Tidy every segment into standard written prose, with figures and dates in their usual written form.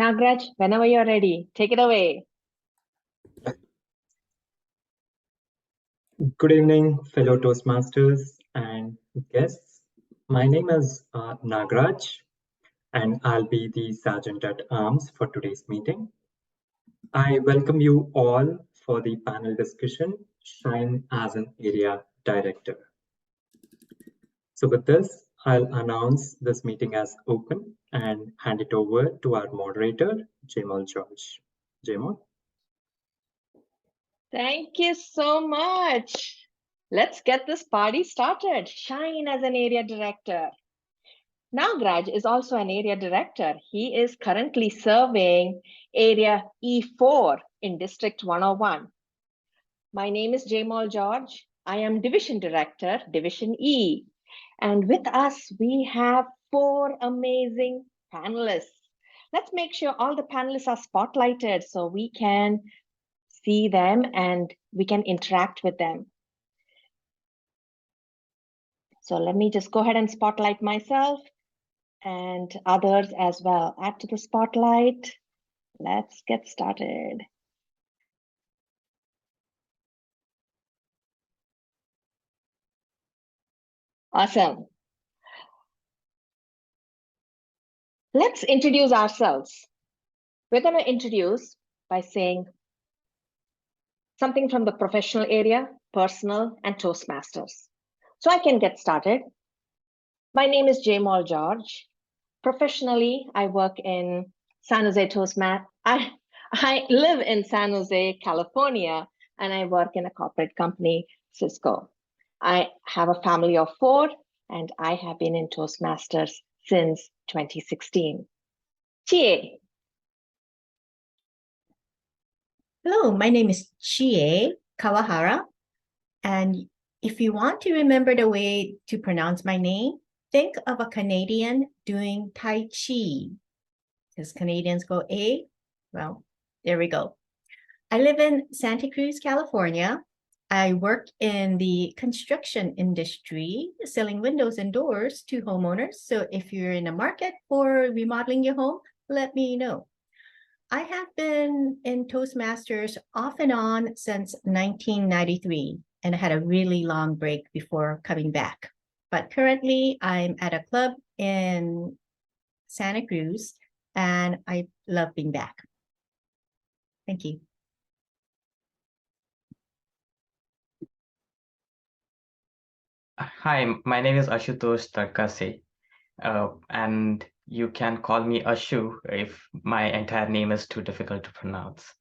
Nagraj, whenever you're ready, take it away. Good evening, fellow Toastmasters and guests. My name is Nagraj, and I'll be the Sergeant at Arms for today's meeting. I welcome you all for the panel discussion, Shine as an Area Director. So with this, I'll announce this meeting as open and hand it over to our moderator, Jaymol George. Jaymol. Thank you so much. Let's get this party started. Shine as an area director. Nagraj is also an area director. He is currently serving area E4 in District 101. My name is Jaymol George. I am Division Director, Division E. And with us, we have 4 amazing panelists. Let's make sure all the panelists are spotlighted so we can see them and we can interact with them. So let me just go ahead and spotlight myself and others as well. Add to the spotlight. Let's get started. Awesome. Let's introduce ourselves. We're going to introduce by saying something from the professional area, personal, and Toastmasters. So I can get started. My name is Jaymol George. Professionally, I work in San Jose Toastmasters. I live in San Jose, California, and I work in a corporate company, Cisco. I have a family of 4, and I have been in Toastmasters since 2016. Chie. Hello, my name is Chie Kawahara. And if you want to remember the way to pronounce my name, think of a Canadian doing Tai Chi. Because Canadians go A, well, there we go. I live in Santa Cruz, California. I work in the construction industry, selling windows and doors to homeowners. So if you're in the market for remodeling your home, let me know. I have been in Toastmasters off and on since 1993, and I had a really long break before coming back. But currently, I'm at a club in Santa Cruz, and I love being back. Thank you. Hi, my name is Ashutosh Tadkase, and you can call me Ashu if my entire name is too difficult to pronounce.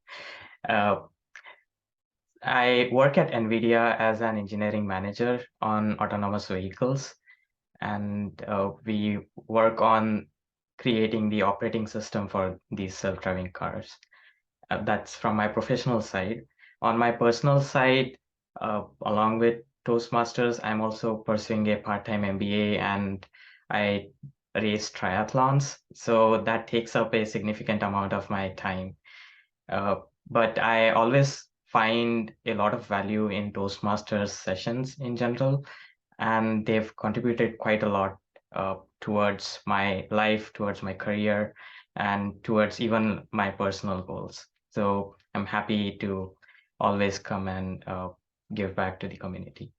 I work at NVIDIA as an engineering manager on autonomous vehicles, and we work on creating the operating system for these self-driving cars. That's from my professional side. On my personal side, along with Toastmasters, I'm also pursuing a part-time MBA, and I race triathlons. So that takes up a significant amount of my time. But I always find a lot of value in Toastmasters sessions in general, and they've contributed quite a lot towards my life, towards my career, and towards even my personal goals. So I'm happy to always come and give back to the community.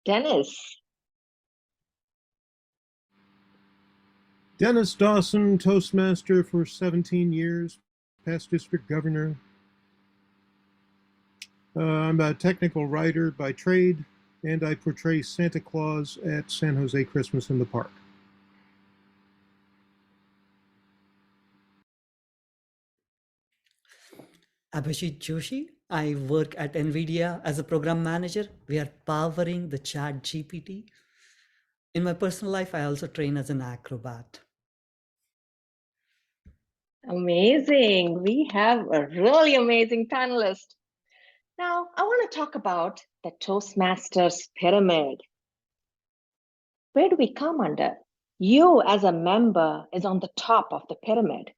Dennis. Dennis Dawson, Toastmaster for 17 years, past district governor. I'm a technical writer by trade, and I portray Santa Claus at San Jose Christmas in the Park. Abhijeet Joshi. I work at NVIDIA as a program manager. We are powering the Chat GPT. In my personal life, I also train as an acrobat. Amazing. We have a really amazing panelist. Now, I want to talk about the Toastmasters pyramid. Where do we come under? You as a member is on the top of the pyramid,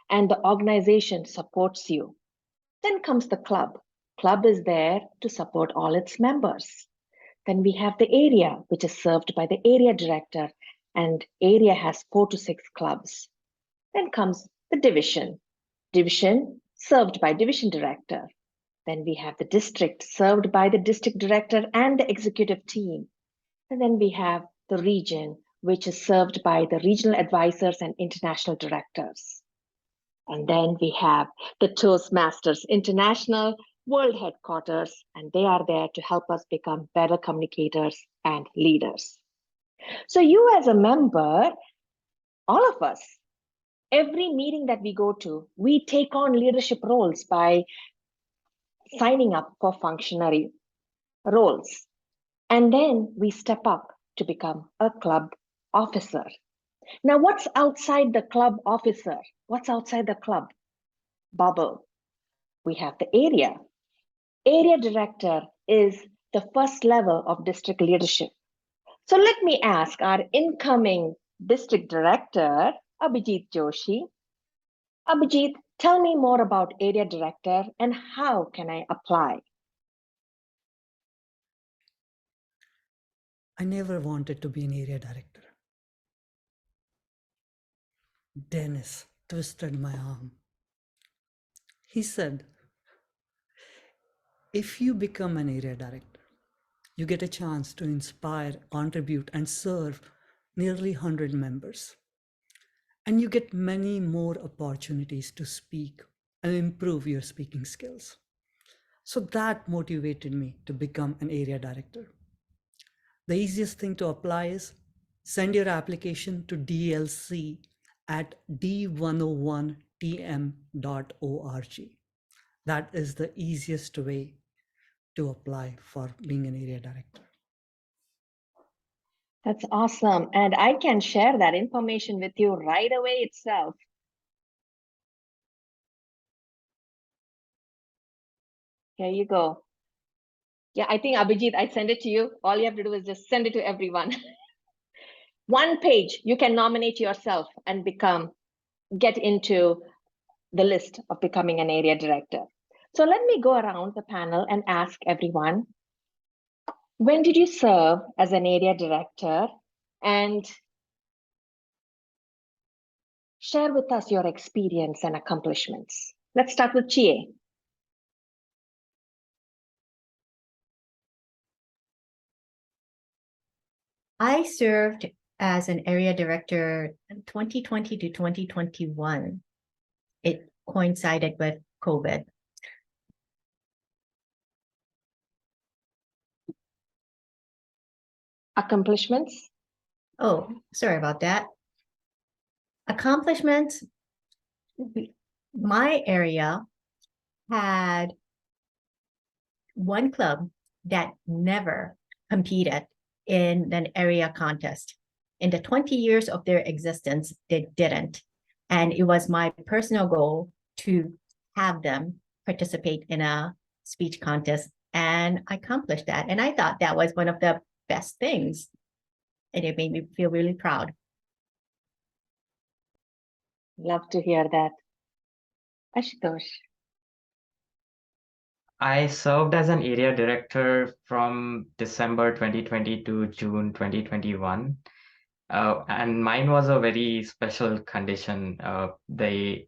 and the organization supports you. Then comes the club. Club is there to support all its members. Then we have the area, which is served by the area director, and area has 4 to 6 clubs. Then comes the division. Division served by division director. Then we have the district served by the district director and the executive team. And then we have the region, which is served by the regional advisors and international directors. And then we have the Toastmasters International World Headquarters, and they are there to help us become better communicators and leaders. So you as a member, all of us, every meeting that we go to, we take on leadership roles by signing up for functionary roles. And then we step up to become a club officer. Now, what's outside the club officer? What's outside the club bubble? We have the area. Area director is the first level of district leadership. So let me ask our incoming district director, Abhijeet Joshi. Abhijeet, tell me more about area director and how can I apply? I never wanted to be an area director. Dennis twisted my arm. He said, if you become an area director, you get a chance to inspire, contribute, and serve nearly 100 members. And you get many more opportunities to speak and improve your speaking skills. So that motivated me to become an area director. The easiest thing to apply is send your application to dlc@d101tm.org. That is the easiest way to apply for being an area director. That's awesome. And I can share that information with you right away itself. Here you go. Yeah, I think Abhijeet, I send it to you. All you have to do is just send it to everyone. One page, you can nominate yourself and get into the list of becoming an area director. So let me go around the panel and ask everyone, when did you serve as an area director? And share with us your experience and accomplishments. Let's start with Chie. I served as an area director 2020 to 2021. It coincided with COVID. Accomplishments? Oh, sorry about that. Accomplishments. My area had one club that never competed in an area contest. In the 20 years of their existence, they didn't. And it was my personal goal to have them participate in a speech contest. And I accomplished that. And I thought that was one of the best things. And it made me feel really proud. Love to hear that. Ashutosh. I served as an area director from December 2020 to June 2021. And mine was a very special condition. The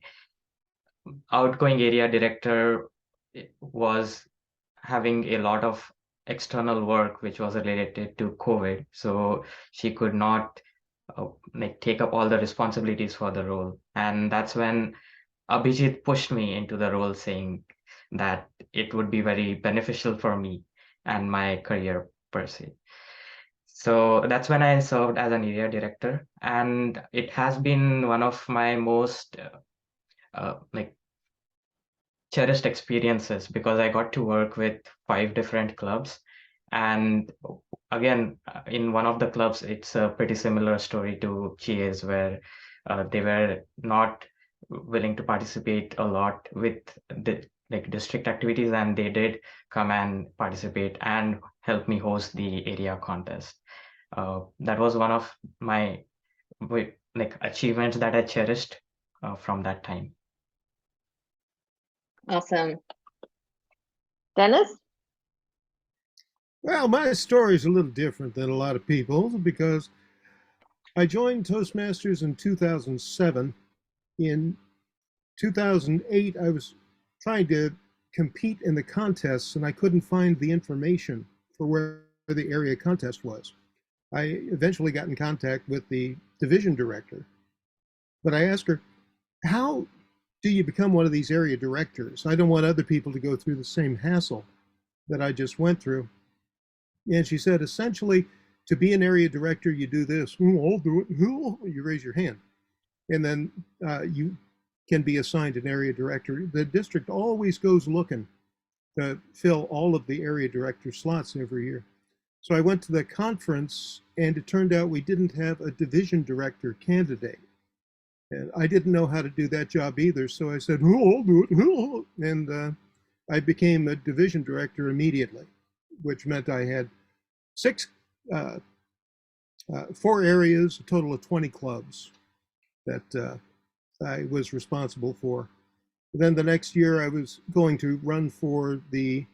outgoing area director was having a lot of external work which was related to COVID. So she could not take up all the responsibilities for the role. And that's when Abhijeet pushed me into the role, saying that it would be very beneficial for me and my career per se. So that's when I served as an area director, and it has been one of my most cherished experiences because I got to work with 5 different clubs. And again, in one of the clubs, it's a pretty similar story to Chie's, where they were not willing to participate a lot with the district activities, and they did come and participate and help me host the area contest. That was one of my achievements that I cherished from that time. Awesome. Dennis? Well, my story is a little different than a lot of people because I joined Toastmasters in 2007. In 2008, I was trying to compete in the contests and I couldn't find the information for where the area contest was. I eventually got in contact with the division director, but I asked her, how do you become one of these area directors? I don't want other people to go through the same hassle that I just went through. And she said, essentially, to be an area director, you do this. I'll do it. You raise your hand. And then you can be assigned an area director. The district always goes looking to fill all of the area director slots every year. So I went to the conference, and it turned out we didn't have a division director candidate. And I didn't know how to do that job either. So I said, I'll do it. And I became a division director immediately, which meant I had four areas, a total of 20 clubs that I was responsible for. Then the next year I was going to run for the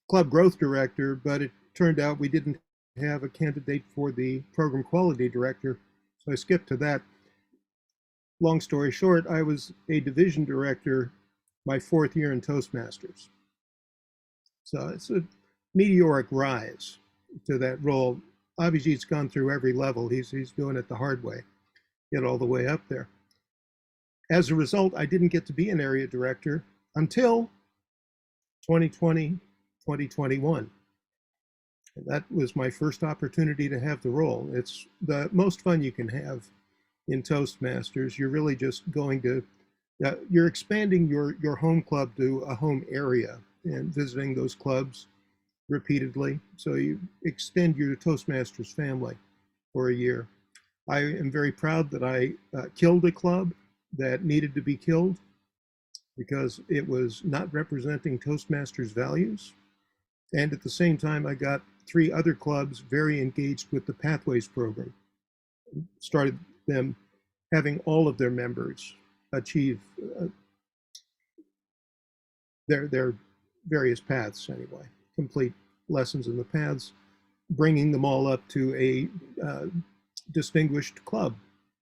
club growth director, but it turned out we didn't have a candidate for the program quality director. So I skipped to that. Long story short, I was a division director my fourth year in Toastmasters. So it's a meteoric rise to that role. Abhijeet's gone through every level. He's doing it the hard way, get all the way up there. As a result, I didn't get to be an area director until 2020, 2021. And that was my first opportunity to have the role. It's the most fun you can have in Toastmasters. You're really just going to, you're expanding your home club to a home area and visiting those clubs repeatedly. So you extend your Toastmasters family for a year. I am very proud that I killed a club that needed to be killed because it was not representing Toastmasters values. And at the same time, I got 3 other clubs very engaged with the Pathways program. Started them having all of their members achieve their various paths anyway, complete lessons in the paths, bringing them all up to a distinguished club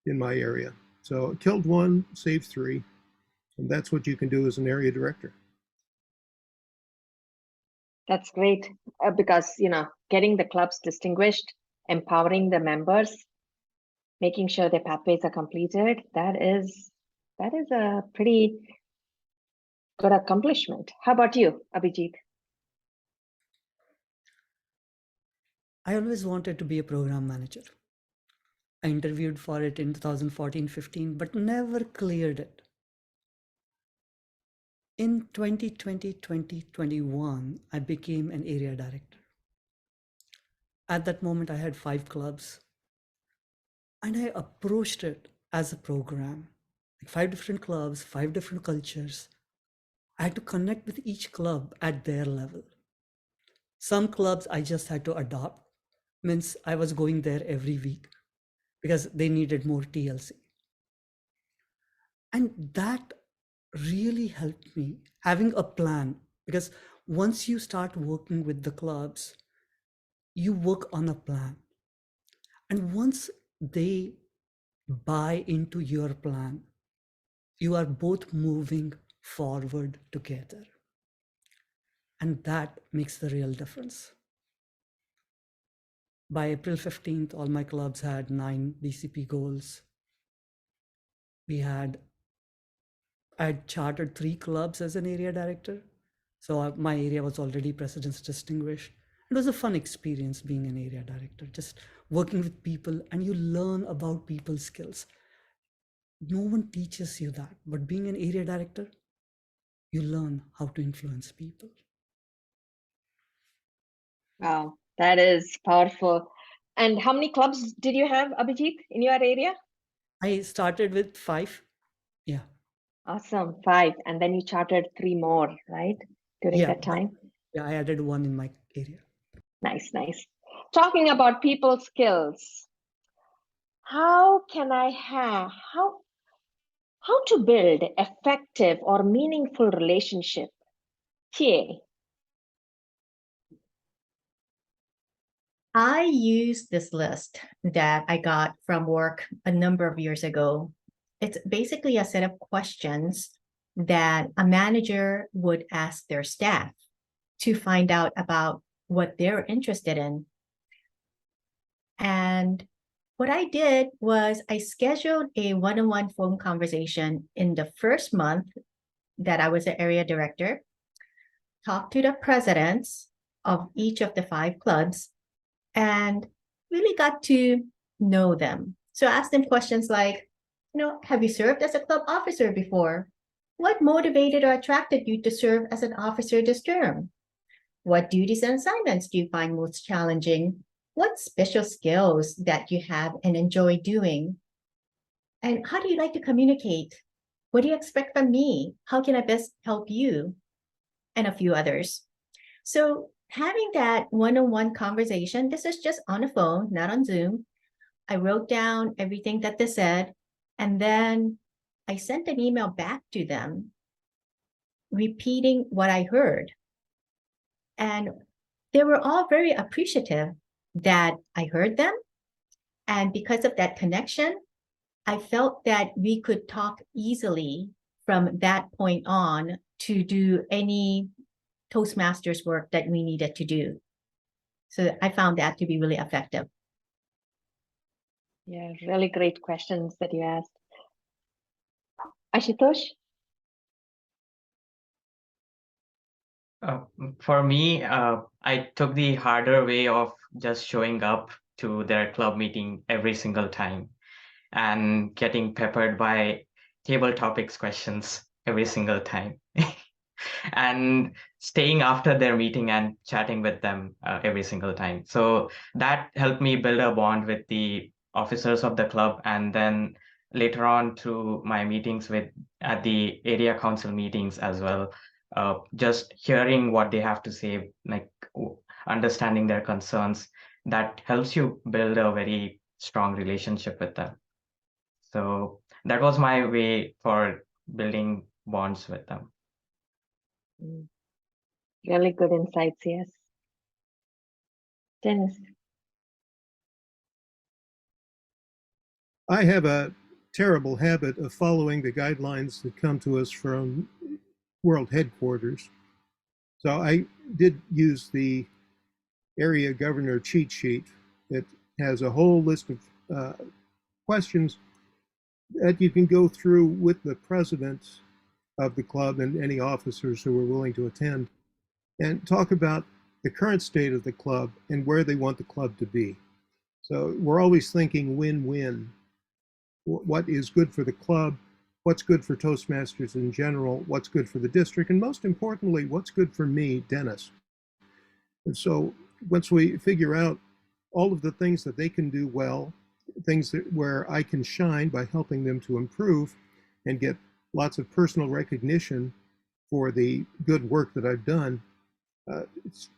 in my area. So killed 1, saved 3, and that's what you can do as an area director. That's great because, getting the clubs distinguished, empowering the members, making sure their pathways are completed, that is a pretty good accomplishment. How about you, Abhijeet? I always wanted to be a program manager. I interviewed for it in 2014-15, but never cleared it. In 2020-2021, I became an area director. At that moment, I had 5 clubs, and I approached it as a program, like 5 different clubs, 5 different cultures. I had to connect with each club at their level. Some clubs I just had to adopt, means I was going there every week because they needed more TLC. And that really helped me having a plan, because once you start working with the clubs, you work on a plan. And once they buy into your plan, you are both moving forward together. And that makes the real difference. By April 15th, all my clubs had 9 DCP goals. I had chartered 3 clubs as an area director. So my area was already President's Distinguished. It was a fun experience being an area director, just working with people, and you learn about people's skills. No one teaches you that, but being an area director, you learn how to influence people. Wow, that is powerful. And how many clubs did you have, Abhijeet, in your area? I started with 5. Yeah. Awesome, 5. And then you chartered 3 more, right? During that time? Yeah, I added 1 in my area. Nice. Talking about people skills, how to build effective or meaningful relationship? Chie. I used this list that I got from work a number of years ago. It's basically a set of questions that a manager would ask their staff to find out about what they're interested in. And what I did was I scheduled a one-on-one phone conversation in the first month that I was the area director, talked to the presidents of each of the 5 clubs, and really got to know them. So I asked them questions like, have you served as a club officer before? What motivated or attracted you to serve as an officer this term? What duties and assignments do you find most challenging? What special skills that you have and enjoy doing? And how do you like to communicate? What do you expect from me? How can I best help you? And a few others. So having that one-on-one conversation, this is just on the phone, not on Zoom. I wrote down everything that they said, and then I sent an email back to them repeating what I heard. And they were all very appreciative that I heard them. And because of that connection, I felt that we could talk easily from that point on to do any Toastmasters work that we needed to do. So I found that to be really effective. Yeah, really great questions that you asked. Ashutosh? For me, I took the harder way of just showing up to their club meeting every single time and getting peppered by table topics questions every single time. And staying after their meeting and chatting with them every single time. So that helped me build a bond with the officers of the club, and then later on through my meetings at the area council meetings as well, just hearing what they have to say, like understanding their concerns, that helps you build a very strong relationship with them. So that was my way for building bonds with them. Really good insights, yes. Dennis? I have a terrible habit of following the guidelines that come to us from world headquarters. So I did use the area governor cheat sheet that has a whole list of questions that you can go through with the president of the club and any officers who are willing to attend and talk about the current state of the club and where they want the club to be. So we're always thinking win-win. What is good for the club? What's good for Toastmasters in general? What's good for the district? And most importantly, what's good for me, Dennis? And so once we figure out all of the things that they can do well, things where I can shine by helping them to improve and get lots of personal recognition for the good work that I've done, it's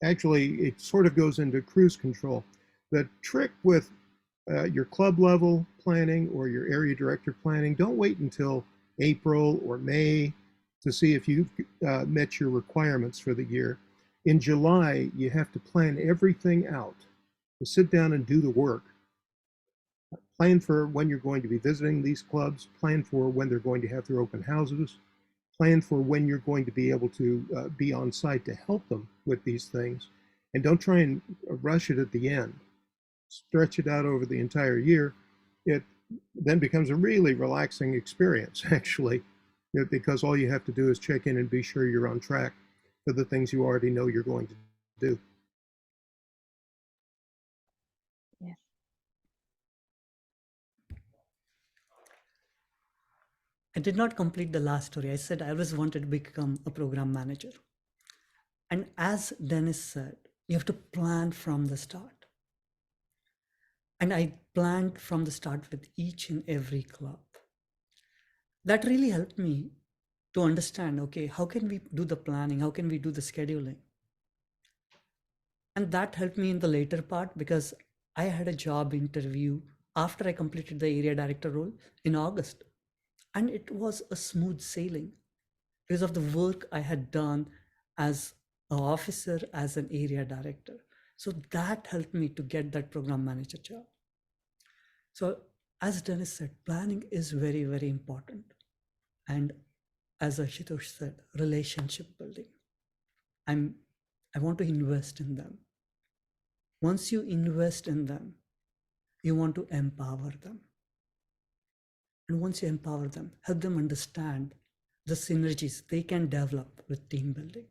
actually, it sort of goes into cruise control. The trick with your club level planning or your area director planning, don't wait until April or May to see if you've met your requirements for the year. In July, you have to plan everything out. To sit down and do the work. Plan for when you're going to be visiting these clubs, plan for when they're going to have their open houses, plan for when you're going to be able to be on site to help them with these things. And don't try and rush it at the end. Stretch it out over the entire year. It then becomes a really relaxing experience, actually, because all you have to do is check in and be sure you're on track for the things you already know you're going to do. Yes. I did not complete the last story. I said I always wanted to become a program manager. And as Dennis said, you have to plan from the start. And I planned from the start with each and every club. That really helped me to understand, okay, how can we do the planning? How can we do the scheduling? And that helped me in the later part because I had a job interview after I completed the area director role in August. And it was a smooth sailing because of the work I had done as an officer, as an area director. So that helped me to get that program manager job. So as Dennis said, planning is very, very important. And as Ashutosh said, relationship building. I want to invest in them. Once you invest in them, you want to empower them. And once you empower them, help them understand the synergies they can develop with team building.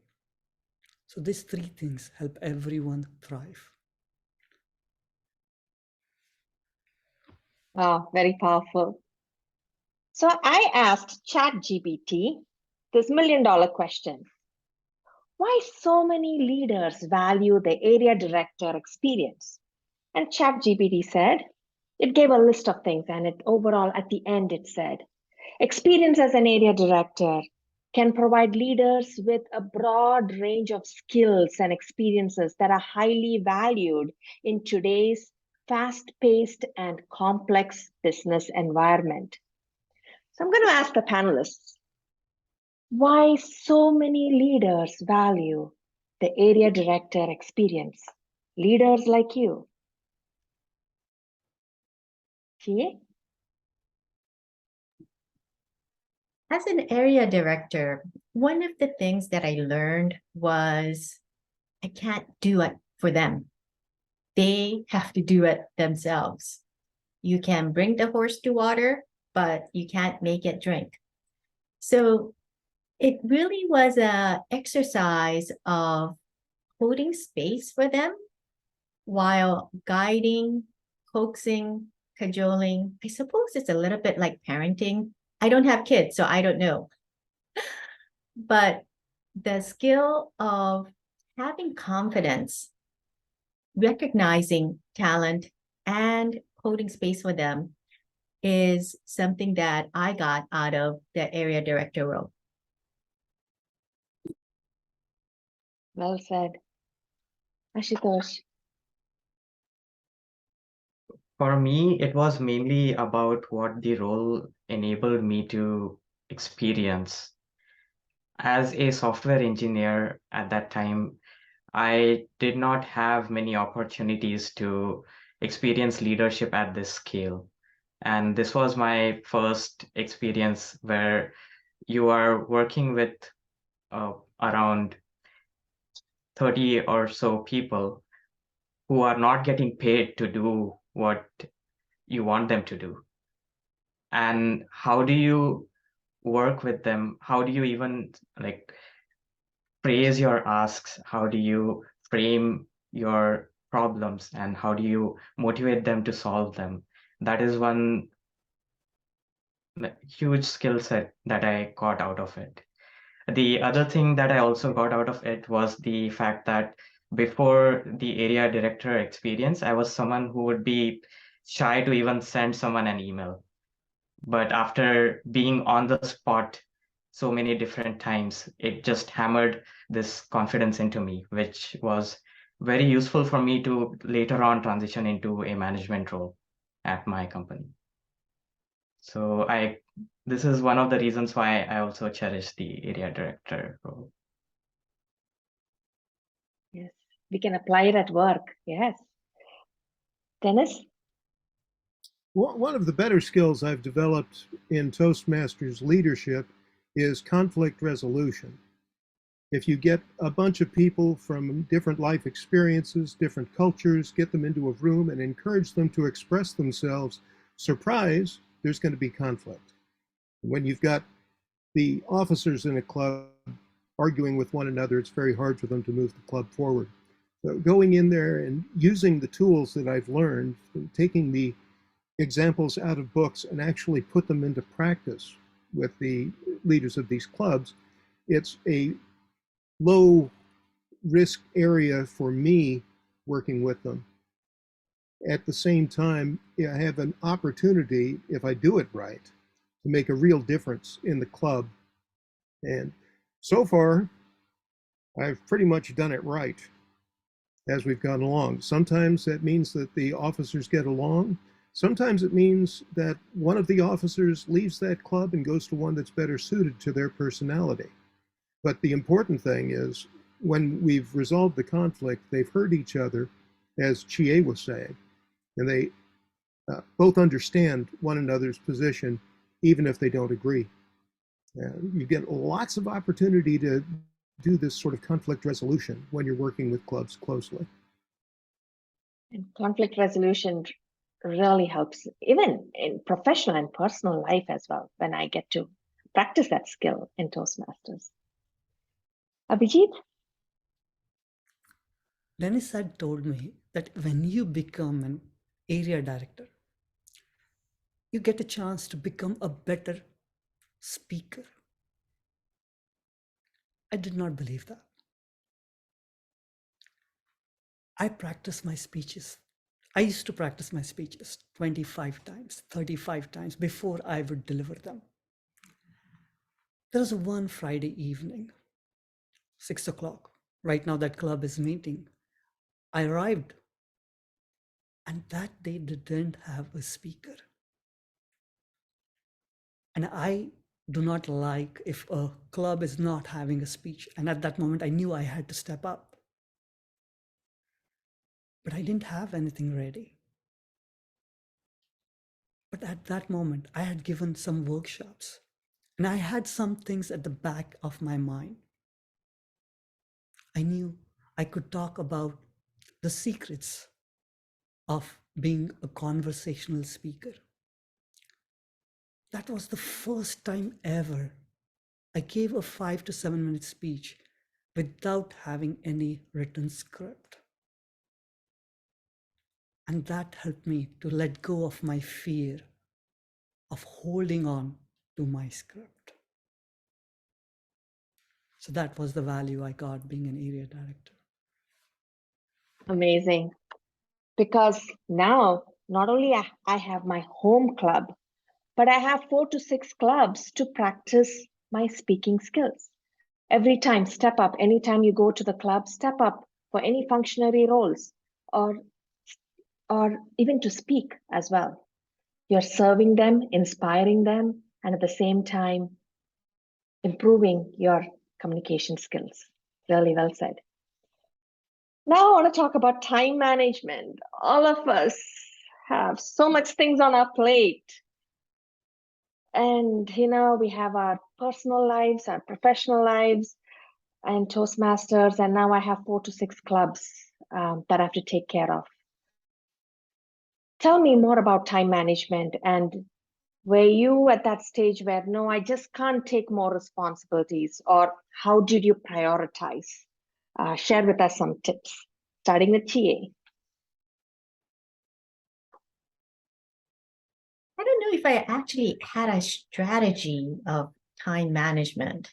So these three things help everyone thrive. Wow, very powerful. So I asked ChatGPT this million-dollar question. Why so many leaders value the area director experience? And ChatGPT said, it gave a list of things, and overall at the end it said, experience as an area director can provide leaders with a broad range of skills and experiences that are highly valued in today's fast-paced and complex business environment. So I'm going to ask the panelists, why so many leaders value the area director experience? Leaders like you. Chie? As an area director, one of the things that I learned was I can't do it for them. They have to do it themselves. You can bring the horse to water, but you can't make it drink. So it really was an exercise of holding space for them while guiding, coaxing, cajoling. I suppose it's a little bit like parenting. I don't have kids, so I don't know. But the skill of having confidence, recognizing talent, and holding space for them is something that I got out of the area director role. Well said. Ashutosh. For me, it was mainly about what the role enabled me to experience. As a software engineer at that time, I did not have many opportunities to experience leadership at this scale. And this was my first experience where you are working with around 30 or so people who are not getting paid to do what you want them to do. And how do you work with them? How do you even like phrase your asks? How do you frame your problems, and how do you motivate them to solve them? That is one huge skill set that I got out of it. The other thing that I also got out of it was the fact that before the area director experience, I was someone who would be shy to even send someone an email. But after being on the spot so many different times, it just hammered this confidence into me, which was very useful for me to later on transition into a management role at my company. So this is one of the reasons why I also cherish the area director role. Yes, we can apply it at work. Yes. Dennis? One of the better skills I've developed in Toastmasters leadership is conflict resolution. If you get a bunch of people from different life experiences, different cultures, get them into a room and encourage them to express themselves, surprise, there's going to be conflict. When you've got the officers in a club arguing with one another, it's very hard for them to move the club forward. So going in there and using the tools that I've learned, taking the examples out of books and actually put them into practice with the leaders of these clubs, it's a low risk area for me working with them. At the same time, I have an opportunity, if I do it right, to make a real difference in the club. And so far, I've pretty much done it right as we've gone along. Sometimes that means that the officers get along. Sometimes it means that one of the officers leaves that club and goes to one that's better suited to their personality. But the important thing is when we've resolved the conflict, they've heard each other, as Chie was saying. And they both understand one another's position, even if they don't agree. You get lots of opportunity to do this sort of conflict resolution when you're working with clubs closely. And conflict resolution really helps, even in professional and personal life as well, when I get to practice that skill in Toastmasters. Abhijeet? Dennis had told me that when you become an area director, you get a chance to become a better speaker. I did not believe that. I practice my speeches. I used to practice my speeches 25 times, 35 times before I would deliver them. There was one Friday evening, 6 o'clock. Right now that club is meeting. I arrived, and that day they didn't have a speaker. And I do not like if a club is not having a speech. And at that moment, I knew I had to step up. But I didn't have anything ready. But at that moment, I had given some workshops, and I had some things at the back of my mind. I knew I could talk about the secrets of being a conversational speaker. That was the first time ever I gave a 5 to 7 minute speech without having any written script. And that helped me to let go of my fear of holding on to my script. So that was the value I got being an area director. Amazing. Because now, not only I have my home club, but I have 4 to 6 clubs to practice my speaking skills. Every time, step up. Anytime you go to the club, step up for any functionary roles or even to speak as well. You're serving them, inspiring them, and at the same time, improving your communication skills. Really well said. Now I want to talk about time management. All of us have so much things on our plate. And, we have our personal lives, our professional lives, and Toastmasters. And now I have 4 to 6 clubs that I have to take care of. Tell me more about time management, and were you at that stage where, no, I just can't take more responsibilities, or how did you prioritize? Share with us some tips, starting with Chie. I don't know if I actually had a strategy of time management.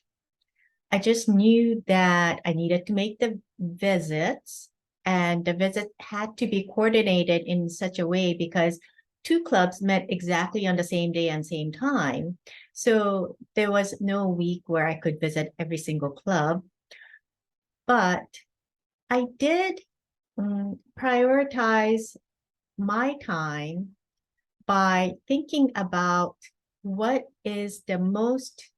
I just knew that I needed to make the visits, and the visit had to be coordinated in such a way because 2 clubs met exactly on the same day and same time. So there was no week where I could visit every single club. But I did prioritize my time by thinking about what is the most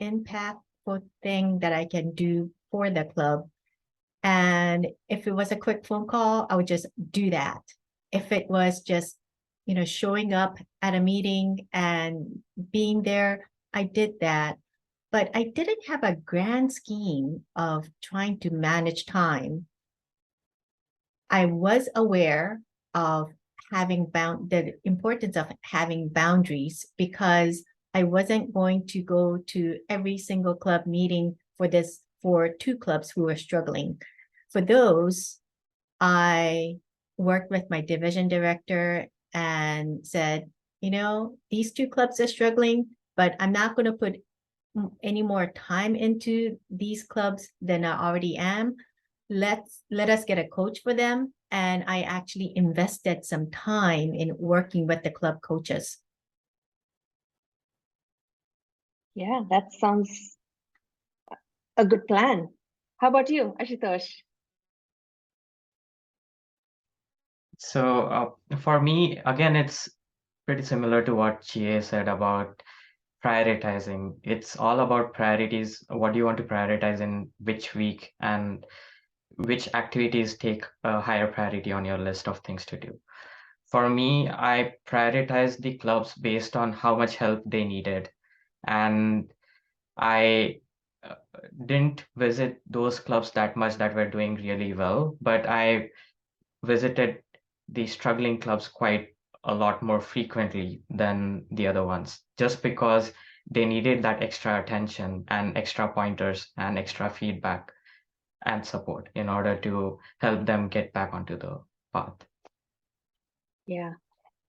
impactful thing that I can do for the club. And if it was a quick phone call, I would just do that. If it was just, showing up at a meeting and being there, I did that. But I didn't have a grand scheme of trying to manage time. I was aware of the importance of having boundaries, because I wasn't going to go to every single club meeting for 2 clubs who were struggling. For those, I worked with my division director and said, these 2 clubs are struggling, but I'm not going to put any more time into these clubs than I already am. Let us get a coach for them. And I actually invested some time in working with the club coaches. Yeah, that sounds a good plan. How about you, Ashutosh? So for me, again, it's pretty similar to what Chie said about prioritizing. It's all about priorities. What do you want to prioritize in which week? And which activities take a higher priority on your list of things to do. For me, I prioritized the clubs based on how much help they needed. And I didn't visit those clubs that much that were doing really well, but I visited the struggling clubs quite a lot more frequently than the other ones, just because they needed that extra attention and extra pointers and extra feedback and support in order to help them get back onto the path. Yeah.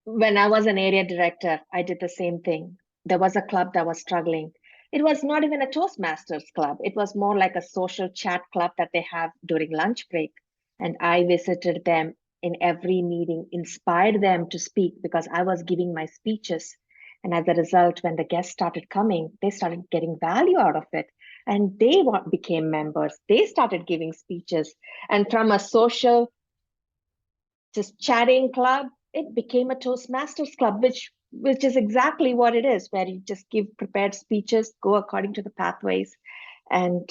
When I was an area director, I did the same thing. There was a club that was struggling. It was not even a Toastmasters club. It was more like a social chat club that they have during lunch break. And I visited them in every meeting, inspired them to speak because I was giving my speeches. And as a result, when the guests started coming, they started getting value out of it. And they became members. They started giving speeches. And from a social, just chatting club, it became a Toastmasters club, which is exactly what it is, where you just give prepared speeches, go according to the pathways. And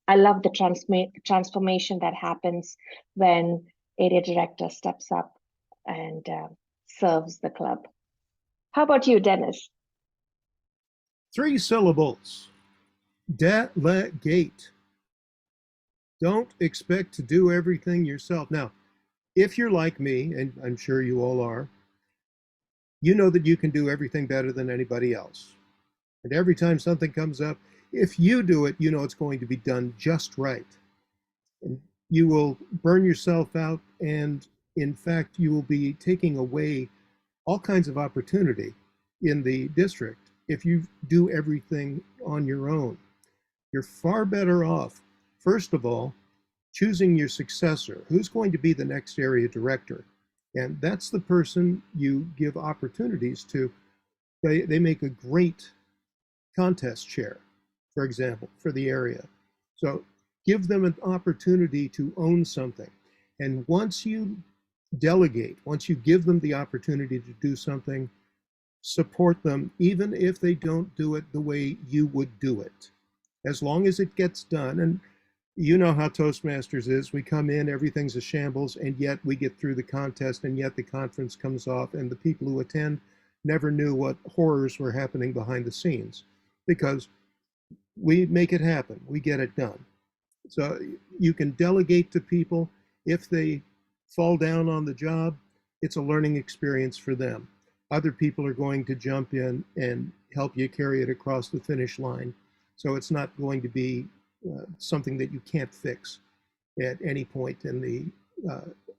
I love the transformation that happens when area director steps up and serves the club. How about you, Dennis? 3 syllables. Delegate. Don't expect to do everything yourself. Now, if you're like me, and I'm sure you all are, you know that you can do everything better than anybody else. And every time something comes up, if you do it, you know it's going to be done just right. And you will burn yourself out, and in fact, you will be taking away all kinds of opportunity in the district if you do everything on your own. You're far better off, first of all, choosing your successor. Who's going to be the next area director? And that's the person you give opportunities to. They make a great contest chair, for example, for the area. So give them an opportunity to own something. And once you delegate, once you give them the opportunity to do something, support them, even if they don't do it the way you would do it. As long as it gets done, and you know how Toastmasters is. We come in, everything's a shambles, and yet we get through the contest, and yet the conference comes off, and the people who attend never knew what horrors were happening behind the scenes, because we make it happen. We get it done. So you can delegate to people. If they fall down on the job, it's a learning experience for them. Other people are going to jump in and help you carry it across the finish line. So it's not going to be something that you can't fix at any point in the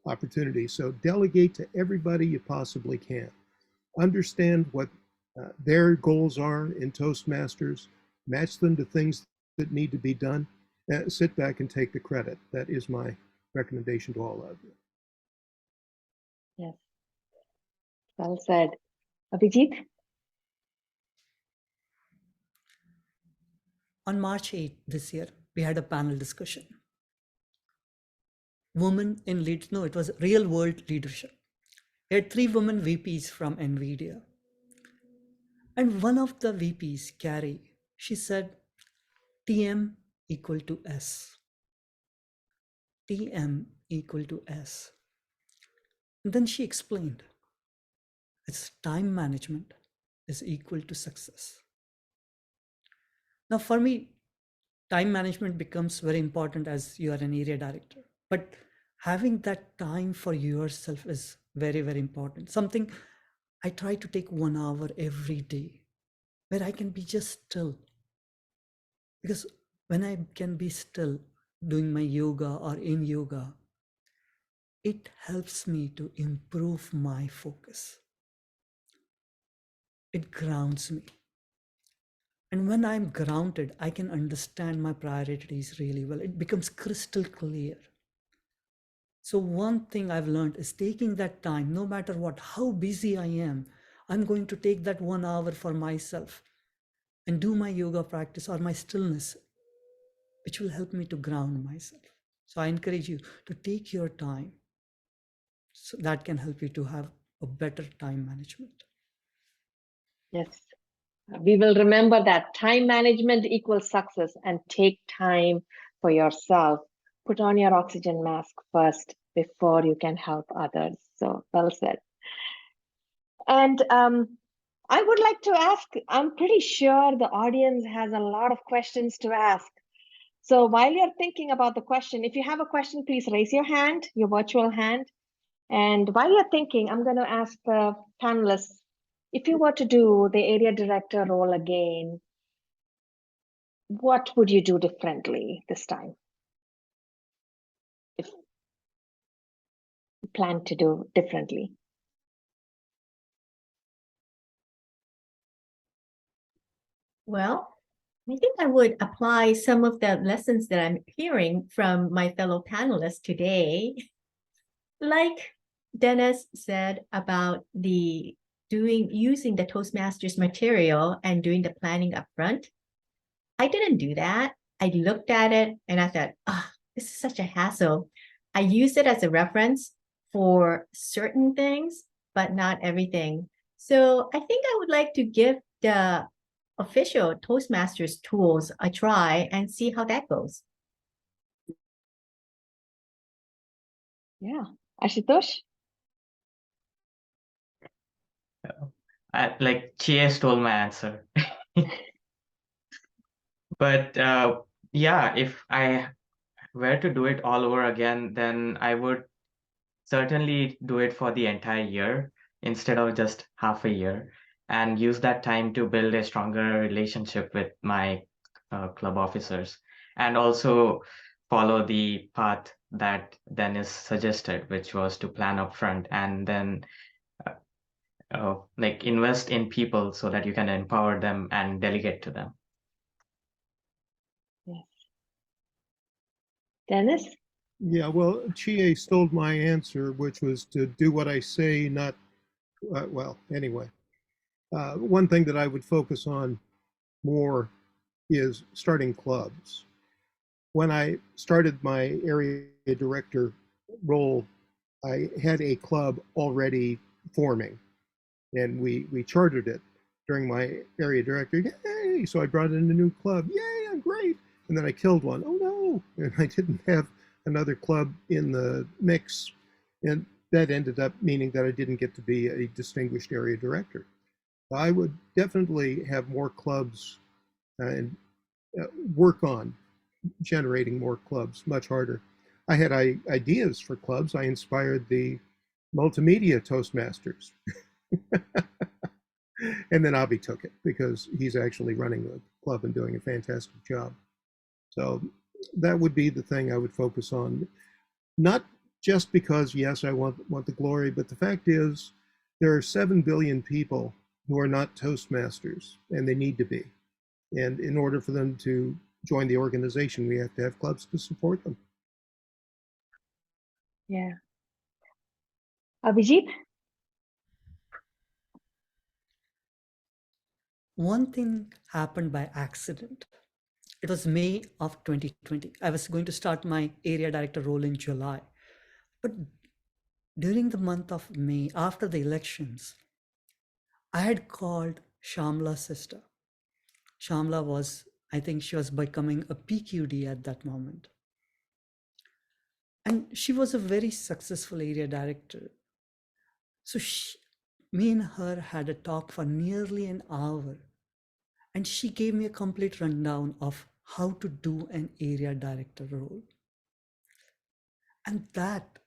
opportunity. So delegate to everybody you possibly can. Understand what their goals are in Toastmasters, match them to things that need to be done, sit back and take the credit. That is my recommendation to all of you. Yes, well said. Abhijeet? On March 8th this year, we had a panel discussion. Women in lead, no, it was real world leadership. We had 3 women VPs from NVIDIA. And one of the VPs, Carrie, she said, TM equal to S. TM equal to S. And then she explained, it's time management is equal to success. Now for me, time management becomes very important as you are an area director, but having that time for yourself is very, very important. Something I try to take 1 hour every day where I can be just still. Because when I can be still doing my yoga or in yoga, it helps me to improve my focus. It grounds me. And when I'm grounded, I can understand my priorities really well. It becomes crystal clear. So one thing I've learned is taking that time, no matter what, how busy I am, I'm going to take that 1 hour for myself and do my yoga practice or my stillness, which will help me to ground myself. So I encourage you to take your time. So that can help you to have a better time management. Yes. We will remember that time management equals success, and take time for yourself put on your oxygen mask first before you can help others. So well said. And I would like to ask, I'm pretty sure the audience has a lot of questions to ask. So while you're thinking about the question, if you have a question, please raise your hand, your virtual hand. And while you're thinking, I'm going to ask the panelists, if you were to do the area director role again, what would you do differently this time? If you plan to do differently. Well, I think I would apply some of the lessons that I'm hearing from my fellow panelists today. Like Dennis said about using the Toastmasters material and doing the planning up front. I didn't do that. I looked at it and I thought, this is such a hassle. I used it as a reference for certain things, but not everything. So I think I would like to give the official Toastmasters tools a try and see how that goes. Yeah. Ashutosh? Like Chie stole my answer. But yeah, if I were to do it all over again, then I would certainly do it for the entire year instead of just half a year, and use that time to build a stronger relationship with my club officers, and also follow the path that Dennis suggested, which was to plan upfront and then like invest in people so that you can empower them and delegate to them. Yes. Dennis? Yeah, well, Chie stole my answer, which was to do what I say, not, well, anyway. One thing that I would focus on more is starting clubs. When I started my area director role, I had a club already forming, and we chartered it during my area director. Yay! So I brought in a new club. Yay! I'm great. And then I killed one. Oh no! And I didn't have another club in the mix, and that ended up meaning that I didn't get to be a distinguished area director. I would definitely have more clubs and work on generating more clubs much harder. I had ideas for clubs. I inspired the multimedia Toastmasters. And then Abhi took it because he's actually running the club and doing a fantastic job. So that would be the thing I would focus on. Not just because, yes, I want the glory, but the fact is there are 7 billion people who are not Toastmasters, and they need to be. And in order for them to join the organization, we have to have clubs to support them. Yeah. Abhijeet? One thing happened by accident. It was May of 2020. I was going to start my area director role in July. But during the month of May, after the elections, I had called Shamla's sister. Shamla was, I think she was becoming a PQD at that moment. And she was a very successful area director. So me and her had a talk for nearly an hour. And she gave me a complete rundown of how to do an area director role. And that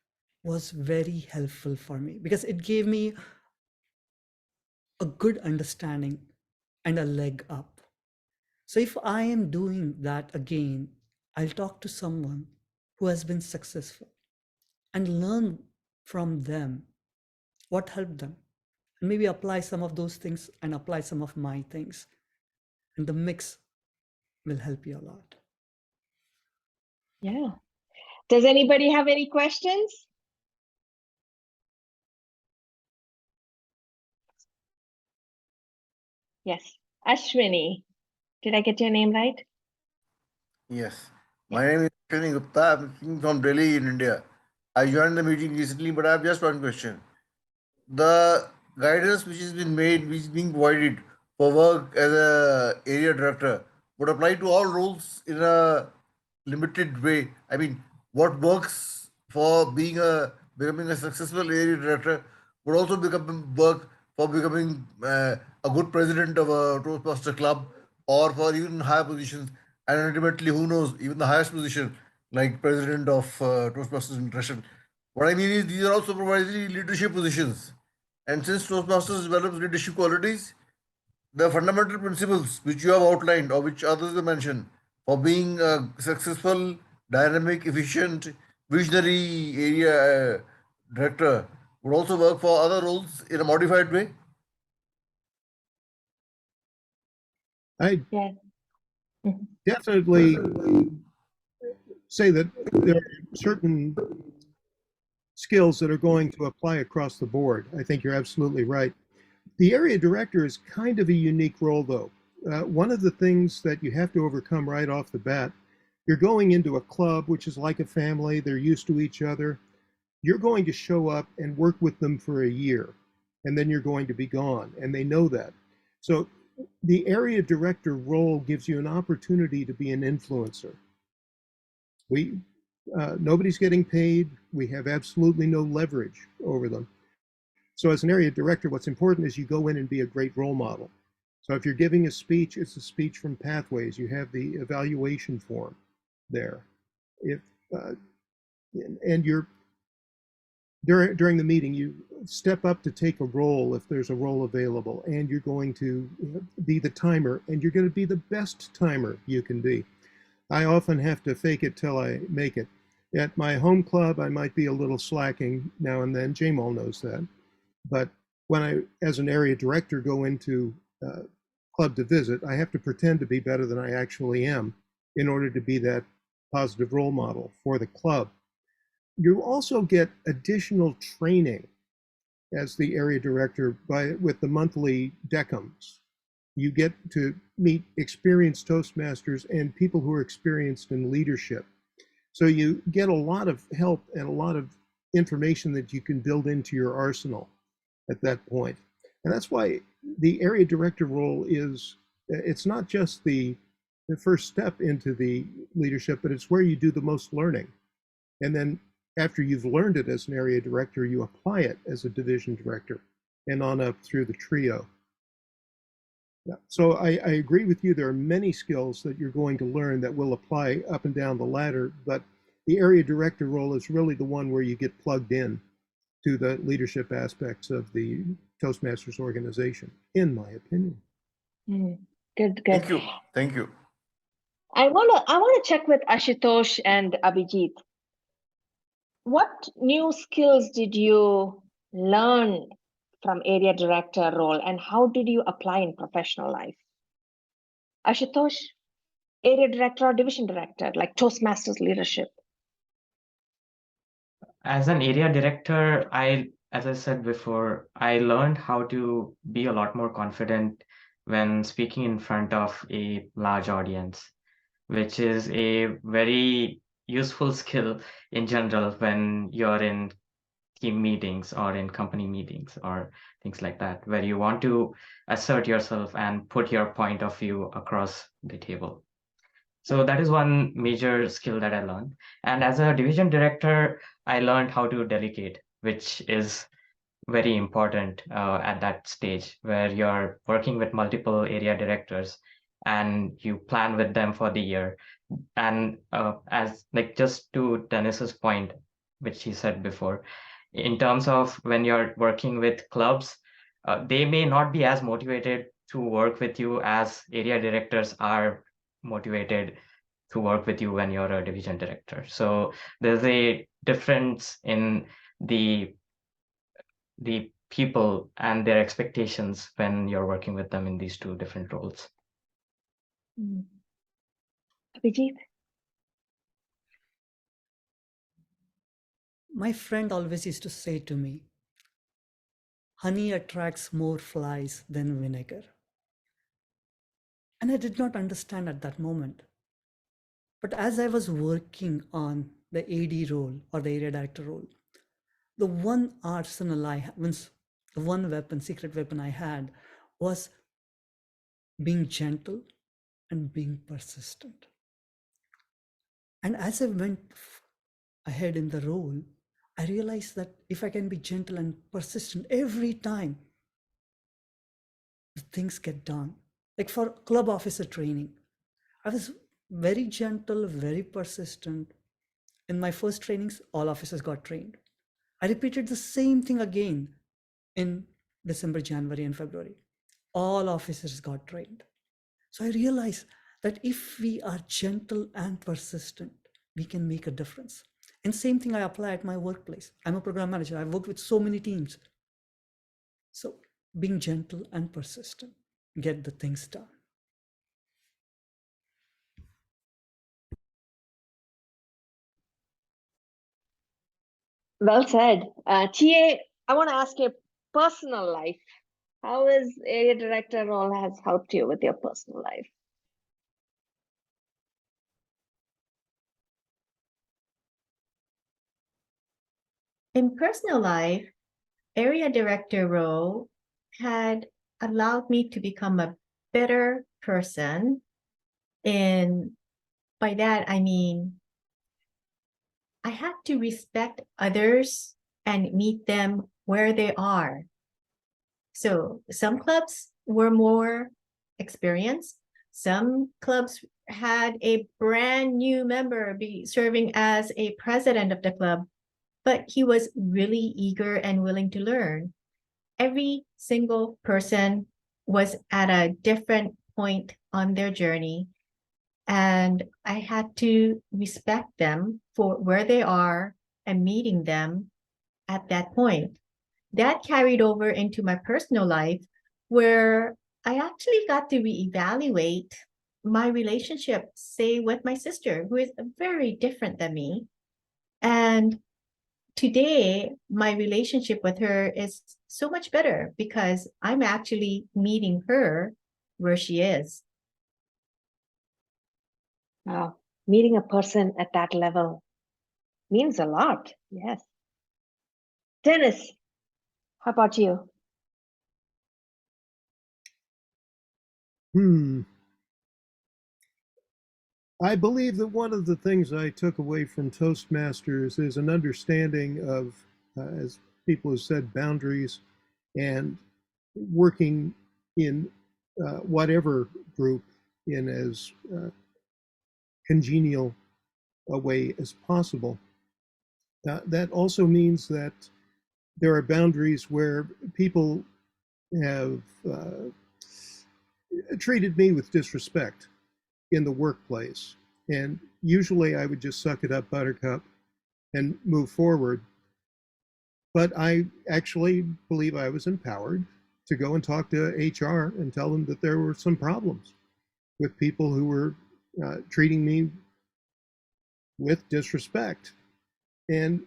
was very helpful for me because it gave me a good understanding and a leg up. So if I am doing that again, I'll talk to someone who has been successful and learn from them what helped them, and maybe apply some of those things and apply some of my things. And the mix will help you a lot. Yeah. Does anybody have any questions? Yes. Ashwini. Did I get your name right? Yes. My name is Ashwini Gupta. I'm speaking from Delhi in India. I joined the meeting recently, but I have just one question. The guidance which has been made, which is being provided for work as a area director, would apply to all roles in a limited way. I mean, what works for becoming a successful area director would also work for becoming a good president of a Toastmaster club or for even higher positions. And ultimately, who knows, even the highest position like president of Toastmasters International. What I mean is, these are also providing leadership positions. And since Toastmasters develops leadership qualities, the fundamental principles which you have outlined or which others have mentioned for being a successful, dynamic, efficient, visionary area director would also work for other roles in a modified way. I Yeah. Mhm. definitely say that there are certain skills that are going to apply across the board. I think you're absolutely right. The area director is kind of a unique role, though. One of the things that you have to overcome right off the bat, you're going into a club, which is like a family, they're used to each other. You're going to show up and work with them for a year, and then you're going to be gone, and they know that. So the area director role gives you an opportunity to be an influencer. Nobody's getting paid. We have absolutely no leverage over them. So as an area director, what's important is you go in and be a great role model. So if you're giving a speech, it's a speech from Pathways. You have the evaluation form there. If and you're during the meeting, you step up to take a role if there's a role available, and you're going to be the timer, and you're going to be the best timer you can be. I often have to fake it till I make it. At my home club, I might be a little slacking now and then. Jaymol knows that. But when I, as an area director, go into club to visit, I have to pretend to be better than I actually am in order to be that positive role model for the club. You also get additional training as the area director with the monthly decums. You get to meet experienced Toastmasters and people who are experienced in leadership. So you get a lot of help and a lot of information that you can build into your arsenal at that point. And that's why the area director role it's not just the first step into the leadership, but it's where you do the most learning. And then after you've learned it as an area director, you apply it as a division director and on up through the trio. Yeah. So I agree with you. There are many skills that you're going to learn that will apply up and down the ladder, but the area director role is really the one where you get plugged in to the leadership aspects of the Toastmasters organization, in my opinion. Good. Thank you. Thank you. I wanna check with Ashutosh and Abhijeet. What new skills did you learn from area director role, and how did you apply in professional life? Ashutosh, area director or division director, like Toastmasters leadership? As an area director, as I said before, I learned how to be a lot more confident when speaking in front of a large audience, which is a very useful skill in general when you're in team meetings or in company meetings or things like that, where you want to assert yourself and put your point of view across the table. So that is one major skill that I learned. And as a division director, I learned how to delegate, which is very important at that stage where you're working with multiple area directors and you plan with them for the year. And as like just to Dennis's point, which he said before, in terms of when you're working with clubs, they may not be as motivated to work with you as area directors are motivated to work with you when you're a division director. So there's a difference in the people and their expectations when you're working with them in these two different roles. Abhijeet? My friend always used to say to me, honey attracts more flies than vinegar. And I did not understand at that moment. But as I was working on the AD role or the area director role, the one arsenal the one weapon, secret weapon I had was being gentle and being persistent. And as I went ahead in the role, I realized that if I can be gentle and persistent every time, things get done. Like for club officer training, I was very gentle, very persistent. In my first trainings, all officers got trained. I repeated the same thing again in December, January, and February. All officers got trained. So I realized that if we are gentle and persistent, we can make a difference. And same thing I apply at my workplace. I'm a program manager. I've worked with so many teams. So being gentle and persistent, get the things done. Well said. Chie, I want to ask you personal life. How is area director role has helped you with your personal life? In personal life, area director role had allowed me to become a better person. And by that, I mean, I had to respect others and meet them where they are. So some clubs were more experienced. Some clubs had a brand new member be serving as a president of the club, but he was really eager and willing to learn. Every single person was at a different point on their journey, and I had to respect them for where they are and meeting them at that point. That carried over into my personal life, where I actually got to reevaluate my relationship, say, with my sister, who is very different than me. And today, my relationship with her is so much better because I'm actually meeting her where she is. Wow. Meeting a person at that level means a lot. Yes. Dennis, how about you? I believe that one of the things I took away from Toastmasters is an understanding of, as people have said, boundaries and working in whatever group in as congenial a way as possible. That also means that there are boundaries where people have treated me with disrespect in the workplace. And usually I would just suck it up, buttercup, and move forward. But I actually believe I was empowered to go and talk to HR and tell them that there were some problems with people who were treating me with disrespect. And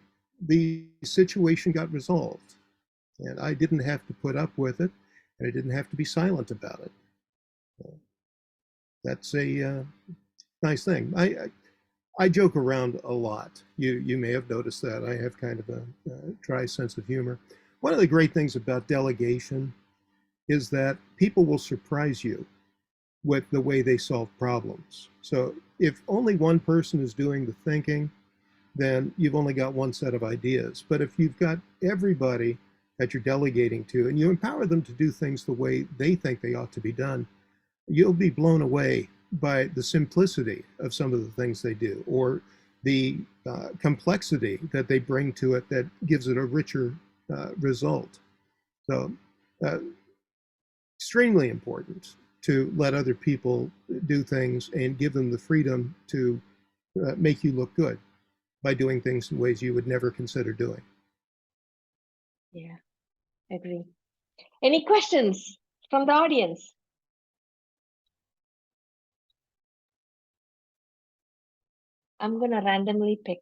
the situation got resolved. And I didn't have to put up with it, and I didn't have to be silent about it. That's a nice thing. I joke around a lot. You may have noticed that. I have kind of a dry sense of humor. One of the great things about delegation is that people will surprise you with the way they solve problems. So if only one person is doing the thinking, then you've only got one set of ideas. But if you've got everybody that you're delegating to and you empower them to do things the way they think they ought to be done, you'll be blown away by the simplicity of some of the things they do, or the complexity that they bring to it that gives it a richer result. So extremely important to let other people do things and give them the freedom to make you look good by doing things in ways you would never consider doing. Yeah, agree. Any questions from the audience? I'm going to randomly pick.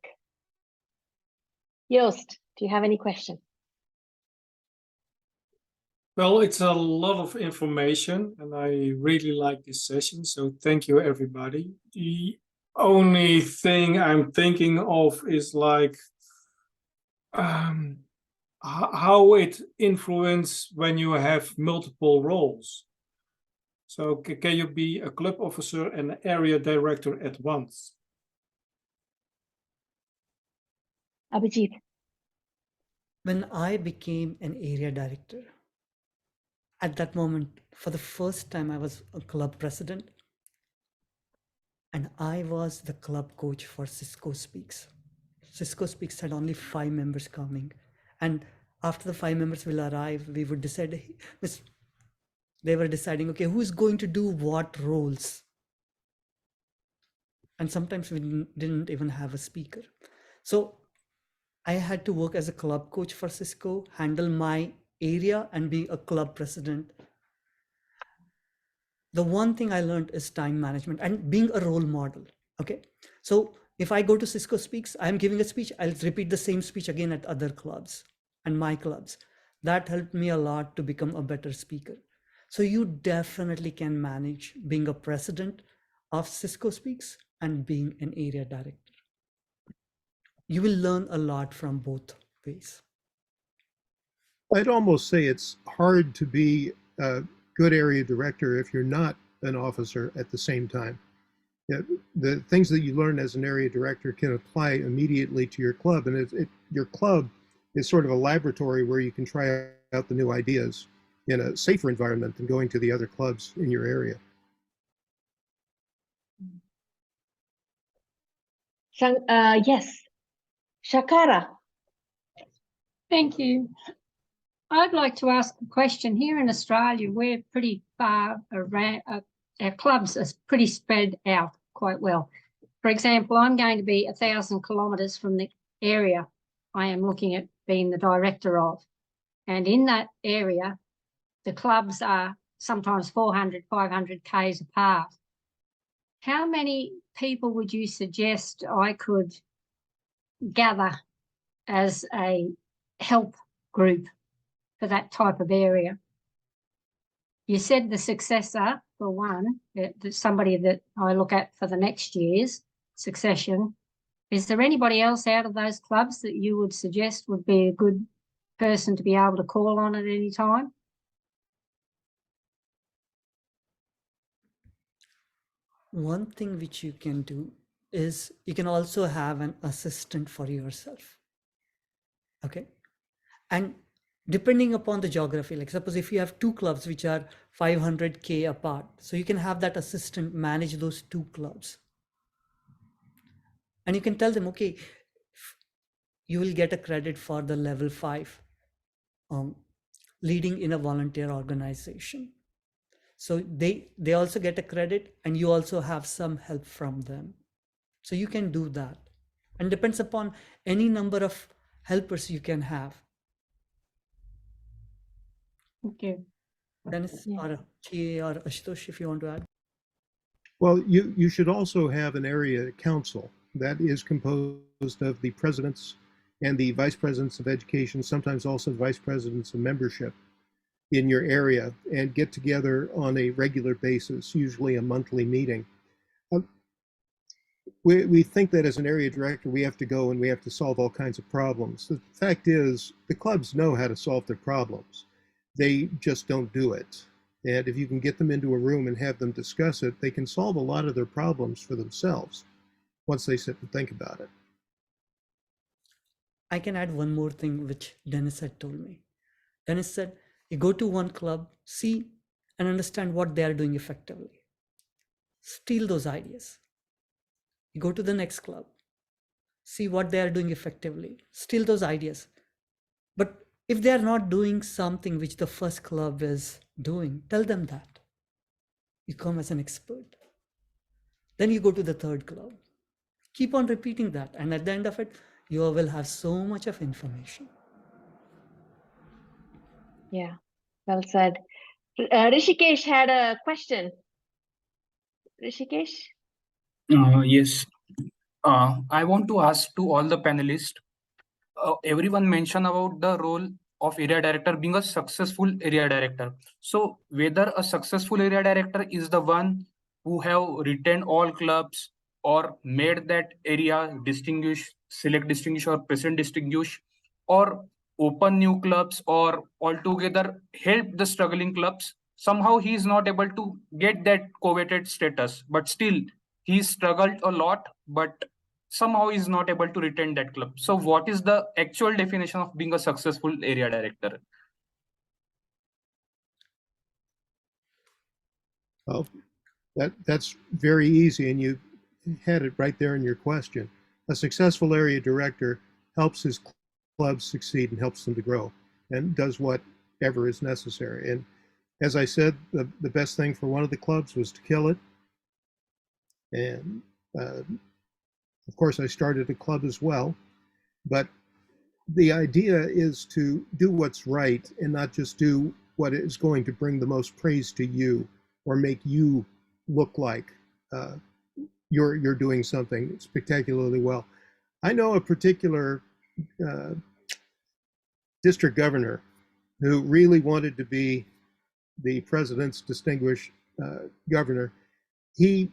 Joost, do you have any question? Well, it's a lot of information and I really like this session. So thank you, everybody. The only thing I'm thinking of is like how it influences when you have multiple roles. So can you be a club officer and an area director at once? Abhijeet. When I became an area director, at that moment, for the first time, I was a club president and I was the club coach for Cisco Speaks. Cisco Speaks had only 5 members coming. And after the 5 members will arrive, we would decide, they were deciding, okay, who's going to do what roles? And sometimes we didn't even have a speaker. So I had to work as a club coach for Cisco, handle my area and be a club president. The one thing I learned is time management and being a role model. Okay. So if I go to Cisco Speaks, I'm giving a speech, I'll repeat the same speech again at other clubs and my clubs. That helped me a lot to become a better speaker. So you definitely can manage being a president of Cisco Speaks and being an area director. You will learn a lot from both ways. I'd almost say it's hard to be a good area director if you're not an officer at the same time. The things that you learn as an area director can apply immediately to your club, and your club is sort of a laboratory where you can try out the new ideas in a safer environment than going to the other clubs in your area. Yes, Shakara. Thank you. I'd like to ask a question. Here in Australia, we're pretty far around, our clubs are pretty spread out quite well. For example, I'm going to be 1,000 kilometres from the area I am looking at being the director of. And in that area, the clubs are sometimes 400, 500 k's apart. How many people would you suggest I could gather as a help group for that type of area? You said the successor, for one, somebody that I look at for the next year's succession. Is there anybody else out of those clubs that you would suggest would be a good person to be able to call on at any time? One thing which you can do is you can also have an assistant for yourself. Okay. And depending upon the geography, like suppose if you have 2 clubs which are 500k apart, so you can have that assistant manage those 2 clubs. And you can tell them, okay, you will get a credit for the level 5 leading in a volunteer organization. So they also get a credit and you also have some help from them. So you can do that. And depends upon any number of helpers you can have. Okay. Dennis or Chie or Ashutosh, if you want to add. Well, you should also have an area council that is composed of the presidents and the vice presidents of education, sometimes also vice presidents of membership in your area, and get together on a regular basis, usually a monthly meeting. We think that as an area director, we have to go and we have to solve all kinds of problems. The fact is, the clubs know how to solve their problems. They just don't do it. And if you can get them into a room and have them discuss it, they can solve a lot of their problems for themselves once they sit and think about it. I can add one more thing which Dennis had told me. Dennis said, you go to one club, see and understand what they are doing effectively. Steal those ideas. You go to the next club, see what they are doing effectively, steal those ideas. But if they are not doing something which the first club is doing, tell them that. You come as an expert. Then you go to the third club. Keep on repeating that. And at the end of it, you will have so much of information. Yeah, well said. Rishikesh had a question. Rishikesh? Yes. I want to ask to all the panelists, everyone mentioned about the role of area director being a successful area director. So whether a successful area director is the one who have retained all clubs or made that area distinguish, select distinguish or present distinguish, or open new clubs or altogether help the struggling clubs, somehow he is not able to get that coveted status, but still he struggled a lot, but somehow is not able to retain that club. So what is the actual definition of being a successful area director? Well, that's very easy, and you had it right there in your question. A successful area director helps his clubs succeed and helps them to grow and does whatever is necessary. And as I said, the best thing for one of the clubs was to kill it. And of course, I started a club as well. But the idea is to do what's right and not just do what is going to bring the most praise to you or make you look like you're doing something spectacularly well. I know a particular district governor who really wanted to be the president's distinguished governor. He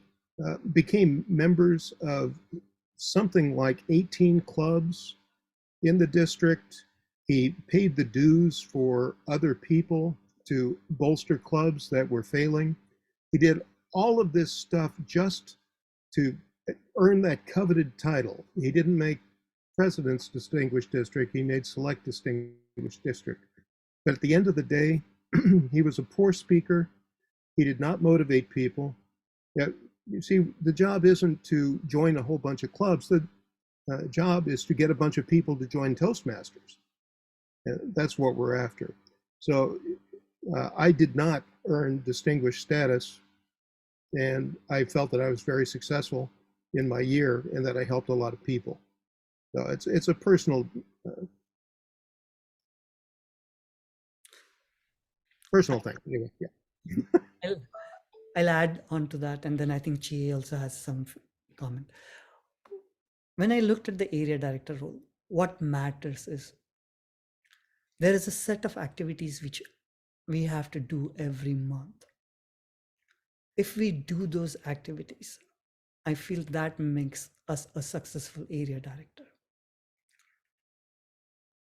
became members of something like 18 clubs in the district. He paid the dues for other people to bolster clubs that were failing. He did all of this stuff just to earn that coveted title. He didn't make President's Distinguished District, he made Select Distinguished District. But at the end of the day, he was a poor speaker. He did not motivate people. You see, the job isn't to join a whole bunch of clubs. The job is to get a bunch of people to join Toastmasters. That's what we're after. So I did not earn distinguished status, and I felt that I was very successful in my year and that I helped a lot of people. So it's a personal thing. Anyway, yeah. I'll add on to that, and then I think Chie also has some comment. When I looked at the area director role, what matters is there is a set of activities which we have to do every month. If we do those activities, I feel that makes us a successful area director.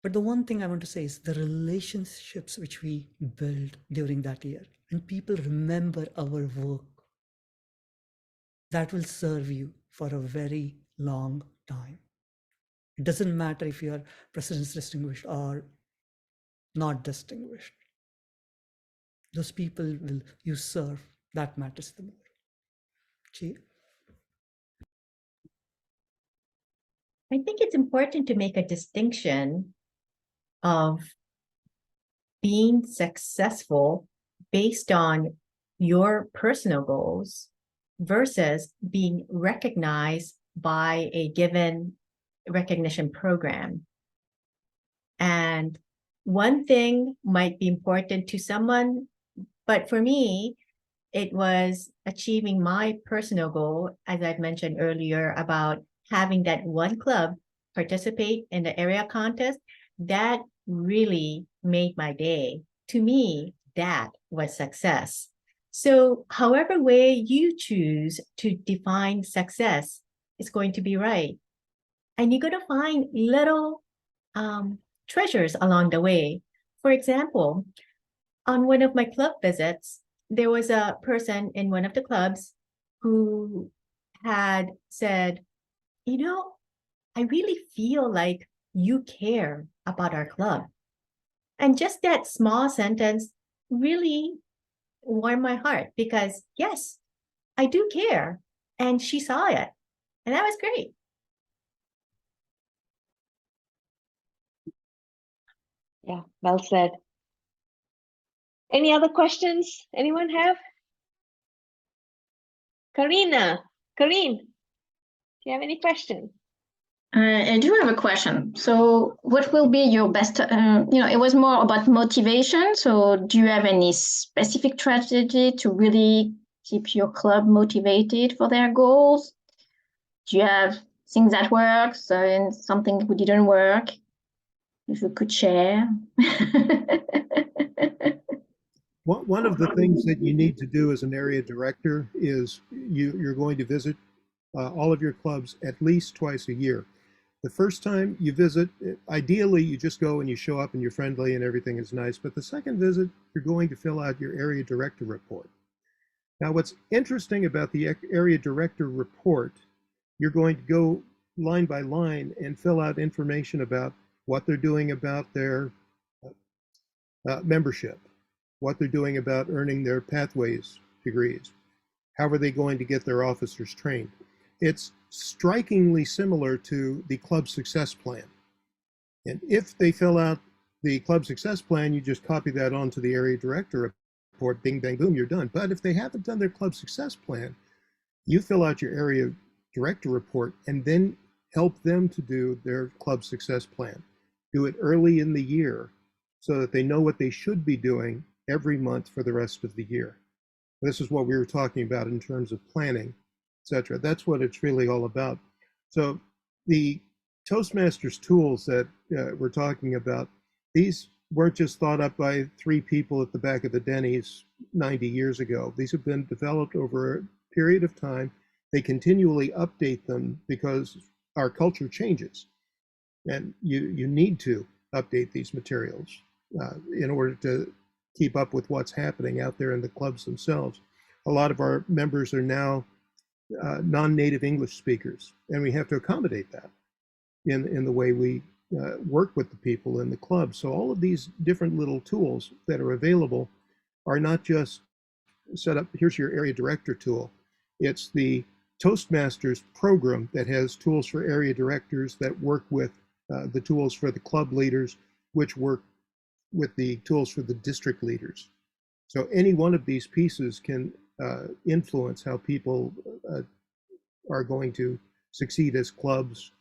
But the one thing I want to say is the relationships which we build during that year, and people remember our work, that will serve you for a very long time. It doesn't matter if you are President's Distinguished or not distinguished. Those people will you serve, that matters the more. Chie? I think it's important to make a distinction of being successful based on your personal goals versus being recognized by a given recognition program. And one thing might be important to someone, but for me, it was achieving my personal goal, as I've mentioned earlier, about having that one club participate in the area contest. That really made my day. To me, that was success. So however way you choose to define success is going to be right. And you're going to find little treasures along the way. For example, on one of my club visits, there was a person in one of the clubs who had said, you know, I really feel like you care about our club. And just that small sentence really warmed my heart because, yes, I do care. And she saw it. And that was great. Yeah, well said. Any other questions anyone have? Karine, do you have any questions? I do have a question. So what will be your best, it was more about motivation. So do you have any specific strategy to really keep your club motivated for their goals? Do you have things that work and something that didn't work? If you could share. One of the things that you need to do as an area director is you're going to visit all of your clubs at least twice a year. The first time you visit, ideally you just go and you show up and you're friendly and everything is nice. But the second visit, you're going to fill out your area director report. Now, what's interesting about the area director report, you're going to go line by line and fill out information about what they're doing about their membership, what they're doing about earning their pathways degrees, how are they going to get their officers trained. It's strikingly similar to the club success plan. And if they fill out the club success plan, you just copy that onto the area director report, bing, bang, boom, you're done. But if they haven't done their club success plan, you fill out your area director report and then help them to do their club success plan. Do it early in the year so that they know what they should be doing every month for the rest of the year. This is what we were talking about in terms of planning, etc. That's what it's really all about. So the Toastmasters tools that we're talking about, these weren't just thought up by 3 people at the back of the Denny's 90 years ago. These have been developed over a period of time. They continually update them because our culture changes. And you need to update these materials in order to keep up with what's happening out there in the clubs themselves. A lot of our members are now non-native English speakers, and we have to accommodate that in the way we work with the people in the club. So all of these different little tools that are available are not just set up, here's your area director tool. It's the Toastmasters program that has tools for area directors that work with the tools for the club leaders, which work with the tools for the district leaders. So any one of these pieces can influence how people are going to succeed as clubs.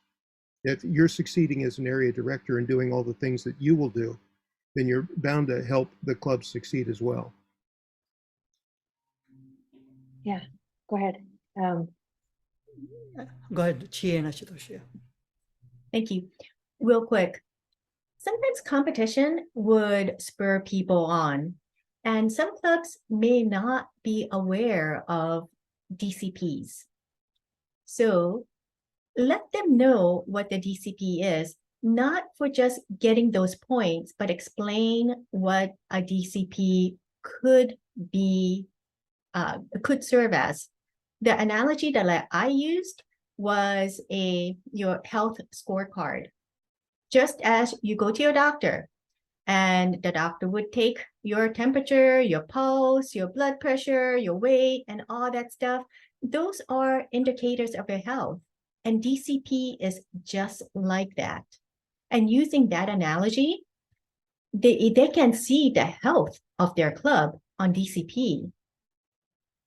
If you're succeeding as an area director and doing all the things that you will do, then you're bound to help the club succeed as well. Yeah, go ahead. Go ahead, Chie and Ashutosh. Yeah. Thank you. Real quick, sometimes competition would spur people on, and some clubs may not be aware of DCPs. So let them know what the DCP is, not for just getting those points, but explain what a DCP could be, could serve as. The analogy that I used was your health scorecard. Just as you go to your doctor and the doctor would take your temperature, your pulse, your blood pressure, your weight, and all that stuff, those are indicators of your health. And DCP is just like that. And using that analogy, they can see the health of their club on DCP.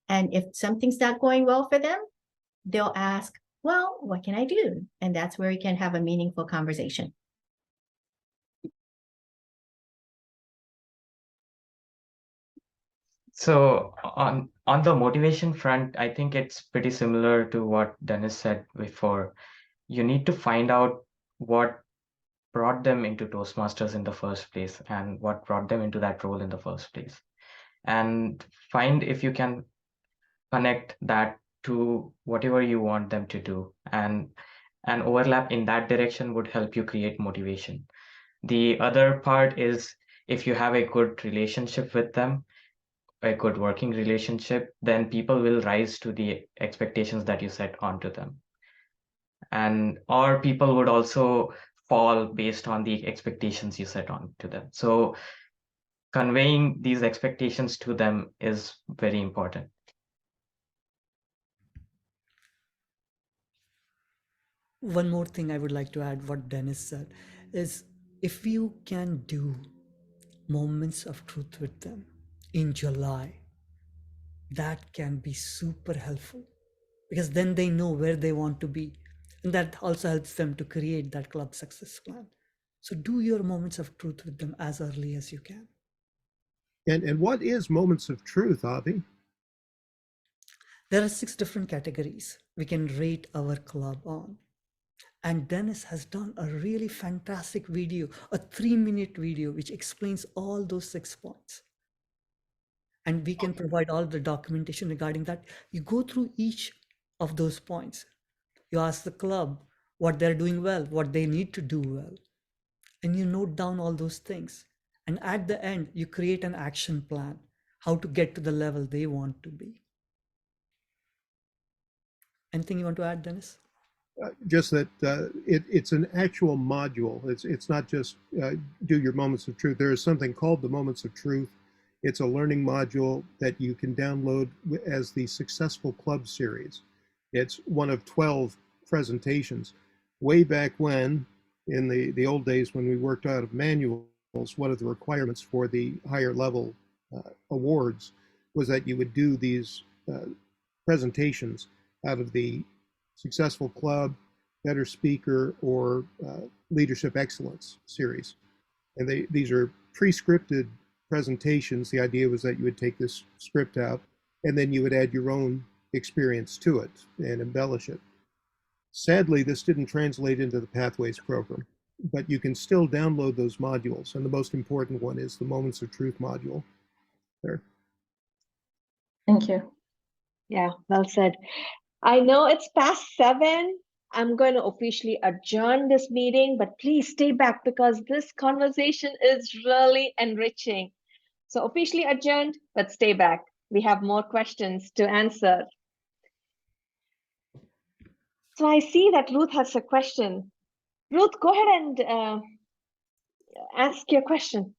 And if something's not going well for them, they'll ask, well, what can I do? And that's where you can have a meaningful conversation. So on the motivation front, I think it's pretty similar to what Dennis said before. You need to find out what brought them into Toastmasters in the first place and what brought them into that role in the first place. And find if you can connect that to whatever you want them to do. And an overlap in that direction would help you create motivation. The other part is if you have a good relationship with them, a good working relationship, then people will rise to the expectations that you set onto them. And or people would also fall based on the expectations you set onto them. So conveying these expectations to them is very important. One more thing I would like to add what Dennis said is if you can do moments of truth with them in July, that can be super helpful because then they know where they want to be. And that also helps them to create that club success plan. So do your moments of truth with them as early as you can. And what is moments of truth, Avi? There are 6 different categories we can rate our club on. And Dennis has done a really fantastic video, a 3-minute video, which explains all those 6 points. And we can provide all the documentation regarding that. You go through each of those points. You ask the club what they're doing well, what they need to do well. And you note down all those things. And at the end, you create an action plan, how to get to the level they want to be. Anything you want to add, Dennis? just that it's an actual module. It's not just do your moments of truth. There is something called the Moments of Truth. It's a learning module that you can download as the Successful Club series. It's one of 12 presentations. Way back when, in the old days when we worked out of manuals, one of the requirements for the higher level awards was that you would do these presentations out of the Successful Club, Better Speaker, or Leadership Excellence series. And these are pre-scripted presentations. The idea was that you would take this script out and then you would add your own experience to it and embellish it. Sadly, this didn't translate into the Pathways program, but you can still download those modules. And the most important one is the Moments of Truth module there. Thank you. Yeah, well said. I know it's past 7. I'm going to officially adjourn this meeting, but please stay back because this conversation is really enriching. So officially adjourned, but stay back. We have more questions to answer. So I see that Ruth has a question. Ruth, go ahead and ask your question.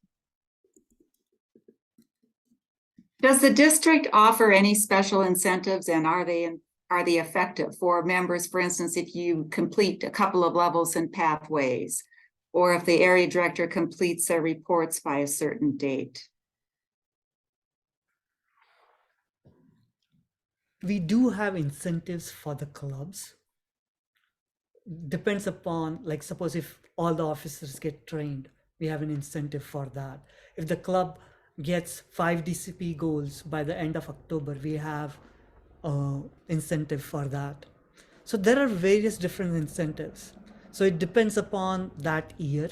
Does the district offer any special incentives, and are they effective for members? For instance, if you complete a couple of levels in Pathways, or if the area director completes their reports by a certain date? We do have incentives for the clubs. Depends upon, like, suppose if all the officers get trained, we have an incentive for that. If the club gets 5 DCP goals by the end of October, we have incentive for that. So there are various different incentives. So it depends upon that year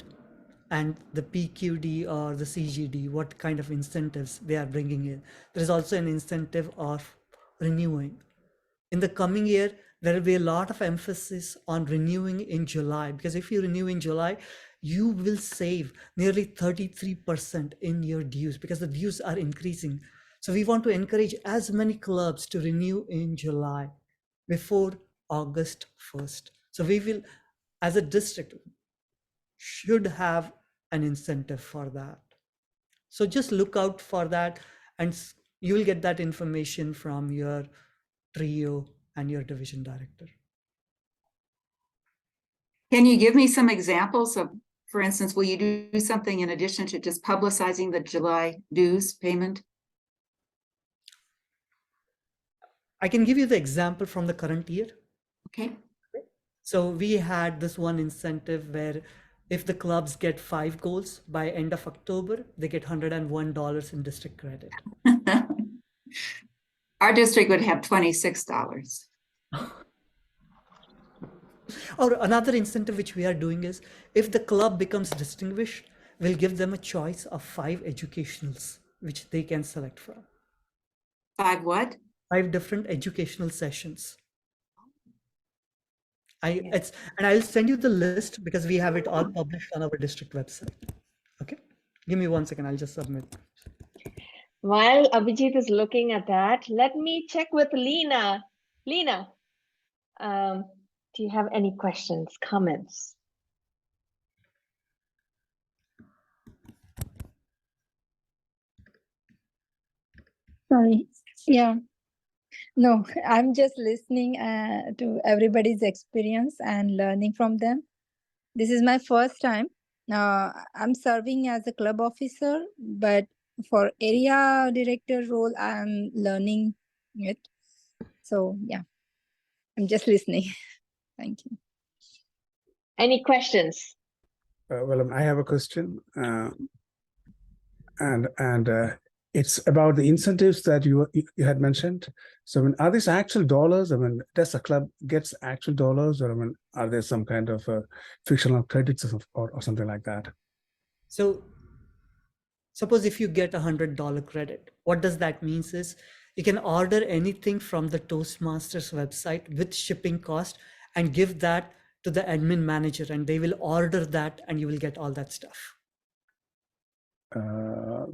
and the PQD or the CGD, what kind of incentives they are bringing in. There is also an incentive of renewing. In the coming year, there will be a lot of emphasis on renewing in July, because if you renew in July, you will save nearly 33% in your dues because the dues are increasing. So we want to encourage as many clubs to renew in July before August 1st. So we will, as a district, should have an incentive for that. So just look out for that and you will get that information from your trio and your division director. Can you give me some examples of, for instance, will you do something in addition to just publicizing the July dues payment? I can give you the example from the current year. Okay. So we had this one incentive where if the clubs get 5 goals by end of October, they get $101 in district credit. Our district would have $26. Or another incentive which we are doing is, if the club becomes distinguished, we'll give them a choice of 5 educationals, which they can select from. 5 what? 5 different educational sessions. And I'll send you the list because we have it all published on our district website. Okay, give me 1 second. I'll just submit. While Abhijeet is looking at that, let me check with Lena. Lena, do you have any questions, comments? Sorry. Yeah. No, I'm just listening to everybody's experience and learning from them. This is my first time. I'm serving as a club officer, but for area director role, I'm learning it. So yeah, I'm just listening. Thank you. Any questions? Well, I have a question, and it's about the incentives that you had mentioned. So, I mean, are these actual dollars? I mean, does the club gets actual dollars, or I mean, are there some kind of fictional credits or something like that? So, suppose if you get $100 credit, what does that mean is you can order anything from the Toastmasters website with shipping cost and give that to the admin manager, and they will order that, and you will get all that stuff.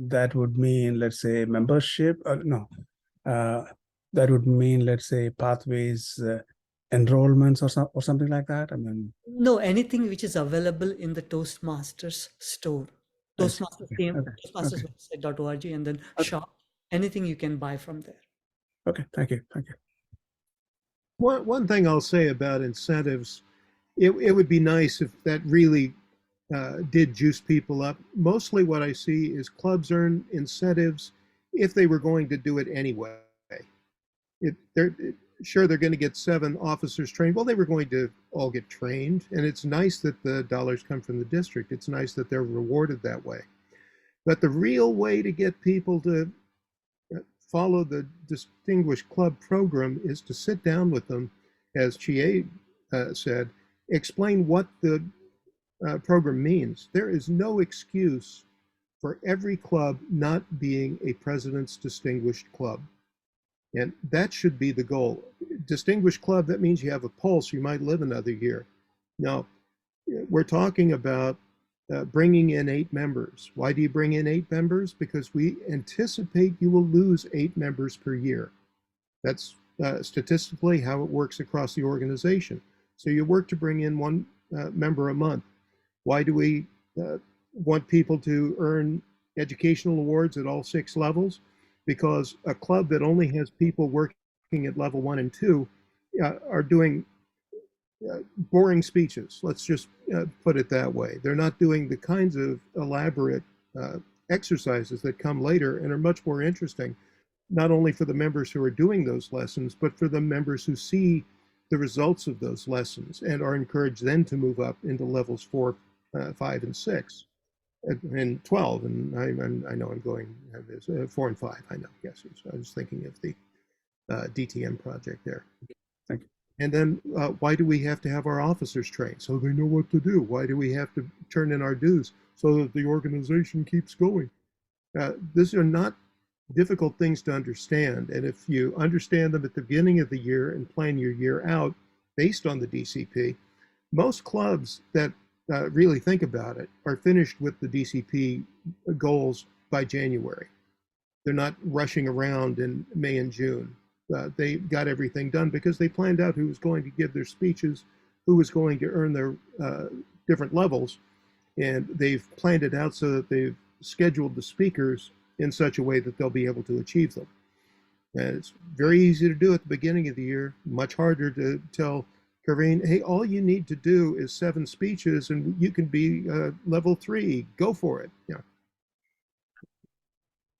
That would mean, let's say, membership. No, that would mean, let's say, Pathways enrollments or something like that? I mean, No, anything which is available in the Toastmasters store. I see. Toastmasters Okay, team, okay, Toastmasters okay. website.org, and then Okay. shop. Anything you can buy from there. Okay, thank you. Thank you. One thing I'll say about incentives, it would be nice if that really did juice people up. Mostly what I see is clubs earn incentives if they were going to do it anyway. Sure, they're going to get 7 officers trained. Well, they were going to all get trained, and it's nice that the dollars come from the district. It's nice that they're rewarded that way. But the real way to get people to follow the Distinguished Club program is to sit down with them, as Chie said, explain what the program means. There is no excuse for every club not being a President's Distinguished Club. And that should be the goal. Distinguished Club, that means you have a pulse, you might live another year. Now, we're talking about bringing in 8 members. Why do you bring in 8 members? Because we anticipate you will lose 8 members per year. That's statistically how it works across the organization. So you work to bring in 1 member a month. Why do we want people to earn educational awards at all 6 levels? Because a club that only has people working at level 1 and 2 are doing boring speeches. Let's just put it that way. They're not doing the kinds of elaborate exercises that come later and are much more interesting, not only for the members who are doing those lessons, but for the members who see the results of those lessons and are encouraged then to move up into levels 4, 5, and 6. And 12, and I know I'm going 4 and 5. I know, yes. I was thinking of the DTM project there. Thank you. And then why do we have to have our officers trained? So they know what to do. Why do we have to turn in our dues so that the organization keeps going? These are not difficult things to understand. And if you understand them at the beginning of the year and plan your year out based on the DCP, most clubs that really think about it are finished with the DCP goals by January. They're not rushing around in May and June. They got everything done because they planned out who was going to give their speeches, who was going to earn their different levels, and they've planned it out so that they've scheduled the speakers in such a way that they'll be able to achieve them. And it's very easy to do at the beginning of the year, much harder to tell Karine, hey, all you need to do is 7 speeches and you can be level 3. Go for it. Yeah.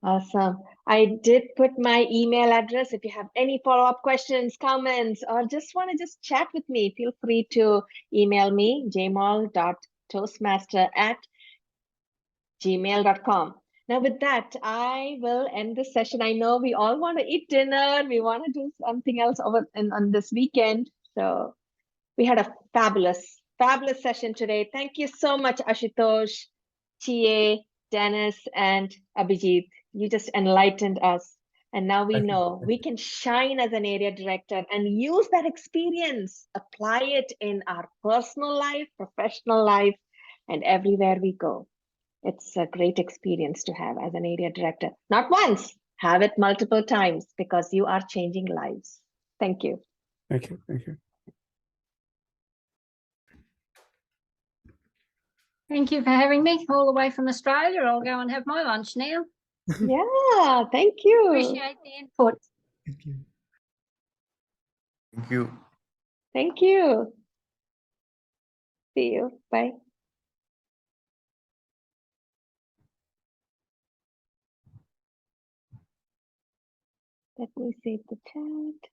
Awesome. I did put my email address. If you have any follow-up questions, comments, or just want to chat with me, feel free to email me, jaymol.toastmaster@gmail.com. Now with that, I will end the session. I know we all want to eat dinner. We want to do something else on this weekend. So we had a fabulous session today. Thank you so much, Ashutosh, Chie, Dennis, and Abhijeet. You just enlightened us. And now we know we can shine as an area director and use that experience, apply it in our personal life, professional life, and everywhere we go. It's a great experience to have as an area director. Not once, have it multiple times because you are changing lives. Thank you. Thank you. Thank you. Thank you for having me all the way from Australia. I'll go and have my lunch now. Yeah, thank you. Appreciate the input. Thank you. Thank you. Thank you. See you. Bye. Let me save the chat.